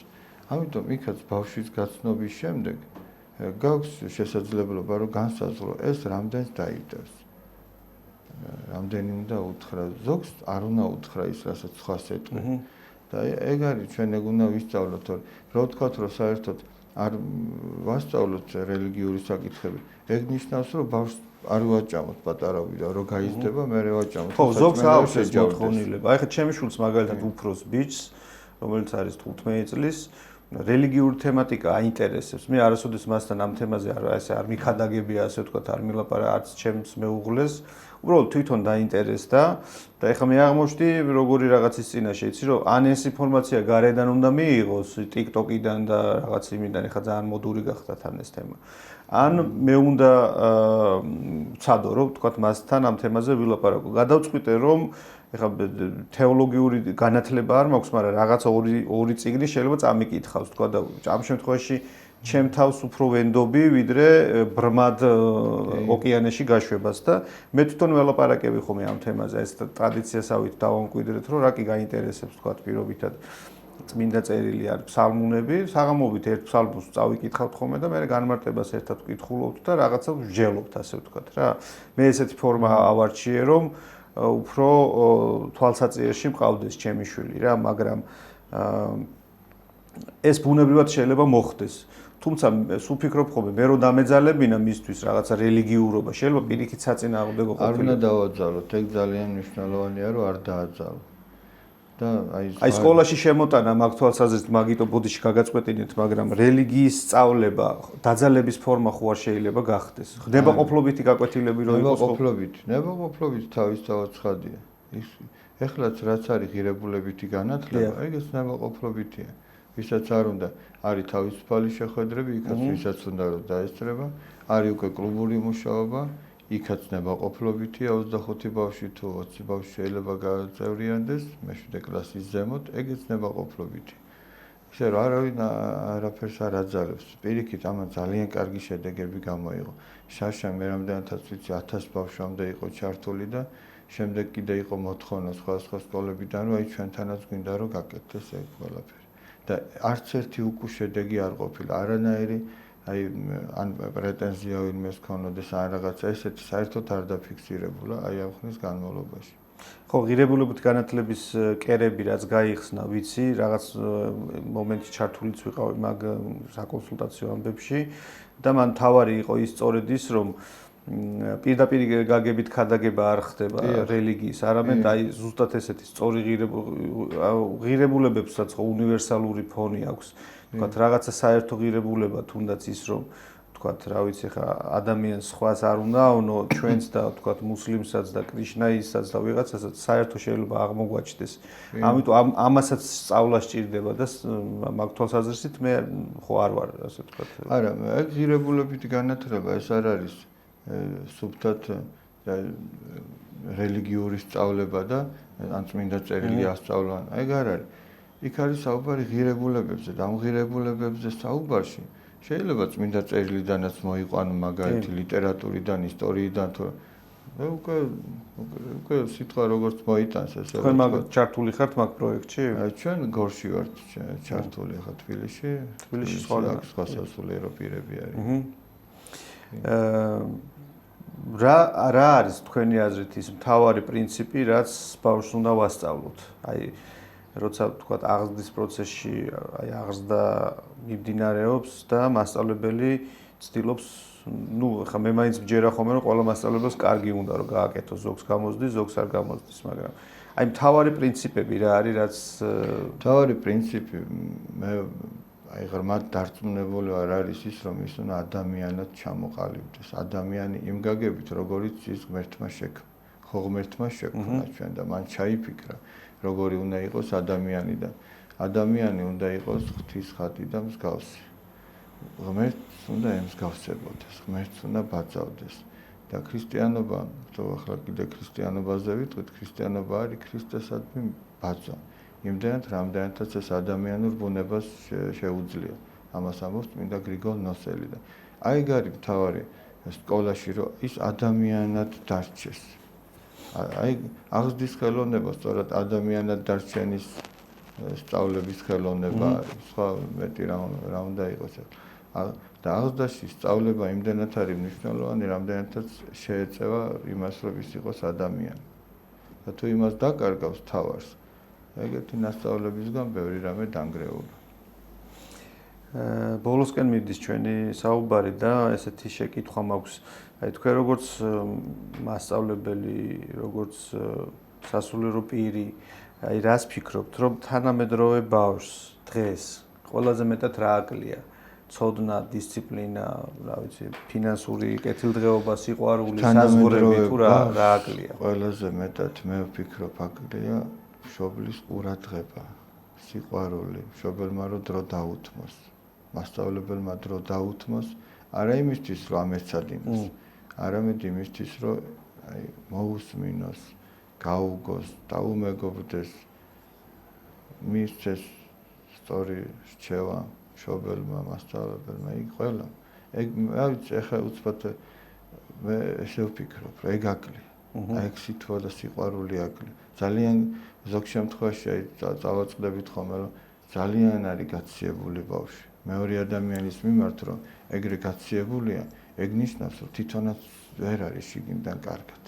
ამიტომ იქაც ბავშვის გაცნობის შემდეგ გაქვს შესაძლებლობა, რომ განსაზღვრო ეს რამდენს დაიდევს. რამდენი უნდა უთხრა, ზოგს არ უნდა უთხრა ის, რასაც სხვას ეტყვი. და ეგ არის ჩვენ ეგ უნდა ვისწავლოთ, რომ ვთქვათ, რომ საერთოდ არ ვასწავლოთ რელიგიური საკითხები. ეგ ნიშნავს, რომ ბავშვს არ ვაჭამოთ პატარავიდან, რომ გაიზრდება, მერე ვაჭამოთ. ხო, ზოგს აქვს ეს მოთხოვნილება. აი ხა ჩემი შვილს მაგალითად უფროს ბიჭს, რომელიც არის 15 წლის, რელიგიური თემატიკა აინტერესებს. მე არასოდეს მასთან ამ თემაზე არ მიხადაგებია, ასე ვთქვათ, არ მილაპარაკე, არც ჩემს მეუღლეს. უბრალოდ თვითონ დაინტერესდა და ეხლა მე აღმოჩნდი როგორი რაღაცის წინაშე იცი რომ ან ეს ინფორმაცია გარედან უნდა მიიღოს TikTok-იდან და რაღაც იმიდან ეხლა ძალიან მოდური გახდა თან ეს თემა. ან მე უნდა ვცადო რომ ვთქვათ მასთან ამ თემაზე ვილაპარაკო. გადავწყვიტე რომ ეხლა თეოლოგიური განათლება არ მაქვს, მაგრამ რაღაც ორი წიგნი შეიძლება წამიკითხავს, თქვა და ამ შემთხვევაში ჩემ თავს უფრო ვენდობი, ვიდრე ბრმად ოკეანეში გაშვებას და მე თვითონ ველაპარაკები ხომ ამ თემაზე, ეს ტრადიციასავით დავამკვიდრეთ, რომ რა კი გაინტერესებს, თქვა პირობითად წმინდა წერილი არ ფსალმუნები, საღამობით ერთ ფსალმუნს წავიკითხავთ ხოლმე და მე განმარტებას ერთად ვკითხულობთ და რაღაცა ვსჯელობთ, ასე ვთქვათ რა. მე ესეთი ფორმა ავარჩიე, რომ უფრო თვალსაწიერში მყავდეს ჩემი შვილი რა, მაგრამ ეს ბუნებრივად შეიძლება მოხდეს. თუმცა სულ ფიქრობ ხოლმე მე რო დამეძალებინა მისთვის რაღაცა რელიგიურობა, შეიძლება პირიქით საწინააღმდეგო ყოფილიყო. არ უნდა დავაძალოთ, ეგ ძალიან მნიშვნელოვანია, რომ არ დააძალო. და აი სკოლაში შემოტანა მაგ თვალსაზრისით მაგიტო ბოდიში გაგაწყვეტინეთ, მაგრამ რელიგიის სწავლება, დაძალების ფორმა ხო არ შეიძლება გახდეს. ხდება ყოფლობითი გაკვეთილები რო იყოს ყოფლობით თავისთავად ცხადია. ის ეხლაც რაც არის ღირებულებითი განათლება, ეგეც ყოფლობითია. ვისაც არ უნდა, არის თავისუფალი შეხვედრები, იქაც ვისაც უნდა რომ დაესწრება, არის უკვე კლუბური მუშაობა, იქაც ყოფლობითია 25 ბავშვი თუ 20 ბავშვი შეიძლება გაწევრიანდეს, მე-7 კლასის ზემოთ, ეგეც ყოფლობითი. ისე რომ არავინ არაფერს არ აძალებს. პირიქით, ამან ძალიან კარგი შედეგები გამოიღო. შაშა მე რამდენადაც ვიცი 1000 ბავშვამდე იყო ჩართული და შემდეგ კიდე იყო მოთხოვნა სხვადასხვა სკოლებიდან, რომ აი ჩვენთანაც გვინდა რომ გაკეთდეს ეგ ყველაფერი. და არც ერთი უკუ შედეგი არ ყოფილა. არანაირი აი ან პრეტენზია ვინმეს ქონოდეს ან რაღაცა ესეთი საერთოდ არ დაფიქსირებულა აი ამ ხნის განმავლობაში. ხო, ღირებულებითი განათლების კერები რაც გაიხსნა, ვიცი, რაღაც მომენტში ჩართულიც ვიყავი მაგ საკონსულტაციო ამბებში და მან თავარი იყო ის სწორედ ის, რომ პირდაპირ გაგებით ქადაგება არ ხდება რელიგიის, არამედ აი ზუსტად ესეთი სწორი ღირებულებებსაც უნივერსალური ფონი აქვს. თქვათ რაღაცა საერთო ღირებულება თუნდაც ის რომ თქვათ რა ვიცი ხა ადამიანს სხვას არ უნდა ავნო ჩვენც და თქვათ მუსლიმსაც და კრიშნაისაც და ვიღაცასაც საერთო შეიძლება აღმოგვაჩნდეს. ამიტომ ამასაც სწავლა სჭირდება და მაგ თვალსაზრისით მე ხო არ ვარ ასე თქვათ. არა, ეგ ღირებულებითი განათლება ეს არ არის სუბტად რელიგიური სწავლება და ან წმინდა წერილი ასწავლა. ეგ არ არის. იქ არის საუბარი ღირებულებებზე და ამ ღირებულებებზე საუბარში შეიძლება წმინდა წერილიდანაც მოიყვანო მაგალითი ლიტერატურიდან, ისტორიიდან თუ უკვე სიტყვა როგორც მოიტანს ესე. თქვენ მაგ ჩართული ხართ მაგ პროექტში? ჩვენ გორში ვართ ჩართული ხა თბილისში. თბილისში სხვა სასულიერო პირები არის. რა არის თქვენი აზრით ის მთავარი პრინციპი, რაც ბავშვს უნდა ვასწავლოთ? აი როცა თქვათ აღზრდის პროცესში აი აღზრდა მიმდინარეობს და მასწავლებელი ცდილობს ხა მე მაინც მჯერა ხოლმე რომ ყველა მასწავლებელს კარგი უნდა რომ გააკეთოს ზოგს გამოზდის ზოგს არ გამოზდის მაგრამ აი მთავარი პრინციპები რა არის რაც მთავარი პრინციპი მე აი ღრმად დარწმუნებული ვარ არის ის რომ ის უნდა ადამიანად ჩამოყალიბდეს ადამიანი იმ გაგებით როგორიც ის ღმერთმა შექმნა ხო ღმერთმა შექმნა ჩვენ და მან ჩაიფიქრა როგორი უნდა იყოს ადამიანი და ადამიანი უნდა იყოს ღვთის ხატი და მსგავსი ღმერთს უნდა ემსგავსებოდეს ღმერთს უნდა ბაძავდეს და ქრისტიანობა თუ ახლა კიდე ქრისტიანობაზე ვიტყვით ქრისტიანობა არის ქრისტესადმი ბაძვა იმდენად რამდენადაც ეს ადამიანურ ბუნებას შეუძლია ამას ამბობს წმინდა გრიგოლ ნოსელი და აი გარი მთავარი სკოლაში რომ ის ადამიანად დარჩეს აი აღზრდის ხელოვნება სწორად ადამიანად დარჩენის სწავლების ხელოვნება არის სხვა მეტი რა უნდა იყოს და აღზრდაში სწავლება იმდენად არის მნიშვნელოვანი რამდენადაც შეეწევა იმას რომ ის იყოს ადამიანი და თუ იმას დაკარგავს თავარს ეგეთი მასწავლებისგან ბევრი რამე დანგრეულა ბოლოსკენ მიდის ჩვენი საუბარი და ესეთი შეკითხვა მაქვს აი თქვენ როგორც მასწავლებელი როგორც სასულიერო პირი აი რას ფიქრობთ რომ თანამედროვე ბავშვს დღეს ყველაზე მეტად რა აკლია ცოდნა დისციპლინა რა ვიცი ფინანსური კეთილდღეობა სიყვარული საზღვრები თუ რა აკლია ყველაზე მეტად მე ვფიქრობ აკლია მშობლის ყურადღება სიყვარული მშობელმა რომ დრო დაუთმოს მასწავლებელმა დრო დაუთმოს არა იმისთვის რომ ამეცადინოს არამედ იმისთვის რომ აი მოусმინოს გაუგოს დაუმეგობრდეს მისცეს სწორი რჩევა მშობელმა მასწავლებელმა იქ ყველა ეგ რა ვიცი ახლა უცბად მე ესე ვფიქრობ რომ ეგ აკლია აი სიტყვა და სიყვარული აკლია ძალიან ზოგ შემთხვევაში აი წავაწყდებით ხოლმე რომ ძალიან არის გაციებული ბავშვი მეორე ადამიანის მიმართ რომ ეგრე გაციებულია ეგ ნიშნავს რომ თვითონაც ვერ არის შიგნიდან კარგად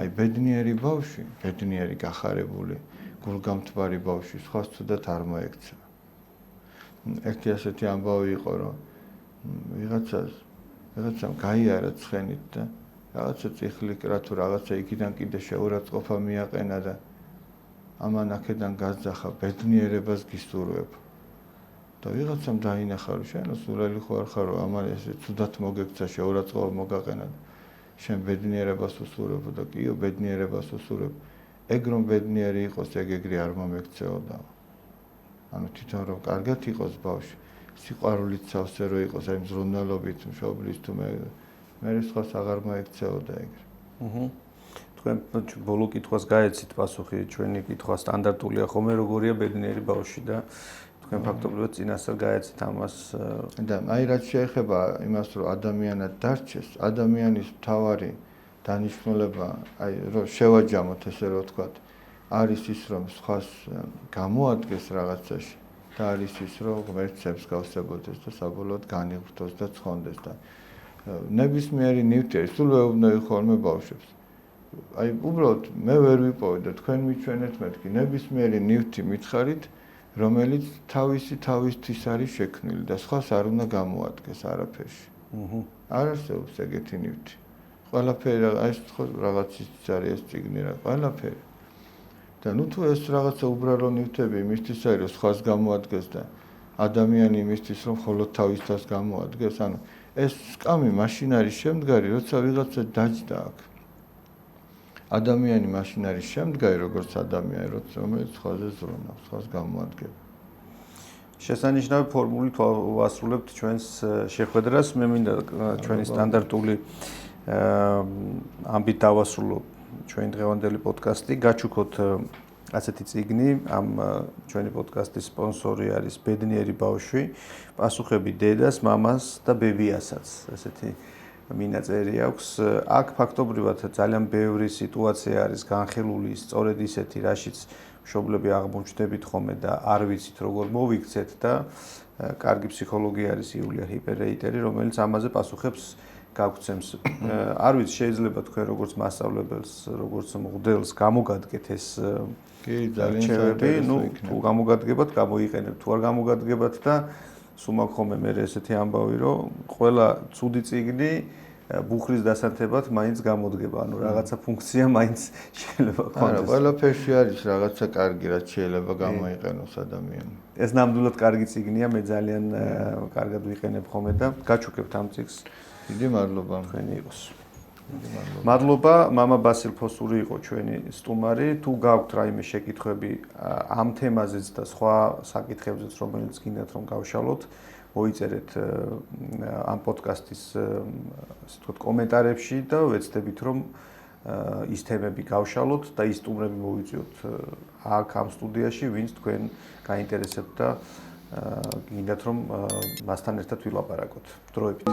აი ბედნიერი ბავშვი ბედნიერი გახარებული გულგამთბარი ბავშვი სხვას თუდად არ მოექცევა ერთი ასეთი ამბავი იყო რომ ვიღაცამ გაიარა ცხენით და რაღაცა წიხლი კრა თუ რაღაცა იქიდან კიდე შეურაცხყოფა მიაყენა და ამან აქედან გაძახა ბედნიერებას გისურვებ და ვიღაცამ დაინახა რომ შენო სულელი ხო არ ხარო ამან ესე თუდად მოგექცა შეურაცხყოფა მოგაყენა შენ ბედნიერებას უსურვებ და კიო ბედნიერებას უსურვებ ეგ რომ ბედნიერი იყოს ეგ არ მომექცეოდა ანუ თვითონ რომ კარგად იყოს ბავშვი სიყვარულით სავსე რო იყოს აი მზრუნველობით მშობლის თუ მე სხვას აღარ მოექცეოდა ეგრე თქვენ ბოლო კითხვას გაეცით პასუხი ჩვენი კითხვა სტანდარტულია ხოლმე როგორია ბედნიერი ბავშვი და თქვენ ფაქტობრივად წინასწარ გაეცით ამას და აი რაც შეეხება იმას რომ ადამიანად დარჩეს ადამიანის მთავარი დანიშნულება აი რომ შევაჯამოთ ესე რომ ვთქვათ არის ის რომ სხვას გამოადგეს რაღაცაში და არის ის რომ ღმერთს ემსგავსებოდეს და საბოლოოდ განიღრთოს და ცხონდეს და ნებისმიერი ნივთი სულ ეუბნები ხოლმე ბავშვებს აი უბრალოდ მე ვერ ვიპოვე და თქვენ მიჩვენეთ მეთქი ნებისმიერი ნივთი მითხარით რომელიც თავისთვის არის შექმნილი და სხვას არ უნდა გამოადგეს არაფერში არ არსებობს ეგეთი ნივთი ყველაფერი აი ხო რაღაცის არის ეს წიგნი რა ყველაფერი და ნუ თუ ეს რაღაცა უბრალო ნივთები იმისთვის არის რომ სხვას გამოადგეს და ადამიანი იმისთვის რომ მხოლოდ თავის თავს გამოადგეს ანუ ეს სკამი მაშინ არის შემდგარი როცა ვიღაცა დაჯდა აქ ადამიანი მაშინ არის შემდგარი როგორც ადამიანი რომელიც სხვაზე ზრუნავს სხვას გამოადგება შესანიშნავი ფორმულით ვასრულებთ ჩვენს შეხვედრას მე მინდა ჩვენი სტანდარტული ამბით დავასრულო ჩვენი დღევანდელი პოდკასტი გაჩუქოთ ასეთი წიგნი ამ ჩვენი პოდკასტის სპონსორი არის ბედნიერი ბავშვი პასუხები დედას მამას და ბებიასაც ესეთი მინაწერი აქვს აქ ფაქტობრივად ძალიან ბევრი სიტუაცია არის განხილული სწორედ ისეთი რაშიც მშობლები აღმოჩნდებით ხოლმე და არ ვიცით როგორ მოვიქცეთ და კარგი ფსიქოლოგი არის იულია ჰიპერეიტერი, რომელიც ამაზე პასუხებს გაგვცემს. არ ვიცი, შეიძლება თქვენ როგორც მასწავლებელს, როგორც მღვდელს გამოგადგეთ ეს კი, ძალიან საინტერესო იქნება. თუ გამოგადგებათ, გამოიყენებთ, თუ არ გამოგადგებათ და სულ მაქვს ხოლმე მე ესეთი ამბავი, რომ ყველა ცუდი წიგნი ბუხრის დასანთებად მაინც გამოდგება, ანუ რაღაცა ფუნქცია მაინც შეიძლება არა, ყველაფერში არის რაღაცა კარგი, რაც შეიძლება გამოიყენოს ადამიანმა. ეს ნამდვილად კარგი წიგნია, მე ძალიან კარგად ვიყენებ ხოლმე და გაჩუქებთ ამ წიგნს. დიდი მადლობა. თქვენი იყოს. მადლობა, მამა ბასილ ფოსური იყო ჩვენი სტუმარი. თუ გაქვთ რაიმე შეკითხვები ამ თემაზეც და სხვა საკითხებზეც, რომელიც გინდათ რომ გავშალოთ, მოიწერეთ ამ პოდკასტის ასე ვთქვათ კომენტარებში და ვეცდებით რომ ის თემები გავშალოთ და ის სტუმრები მოვიწვიოთ აქ ამ სტუდიაში, ვინც თქვენ გაინტერესებთ და გინდათ რომ მასთან ერთად ვილაპარაკოთ. დროებით.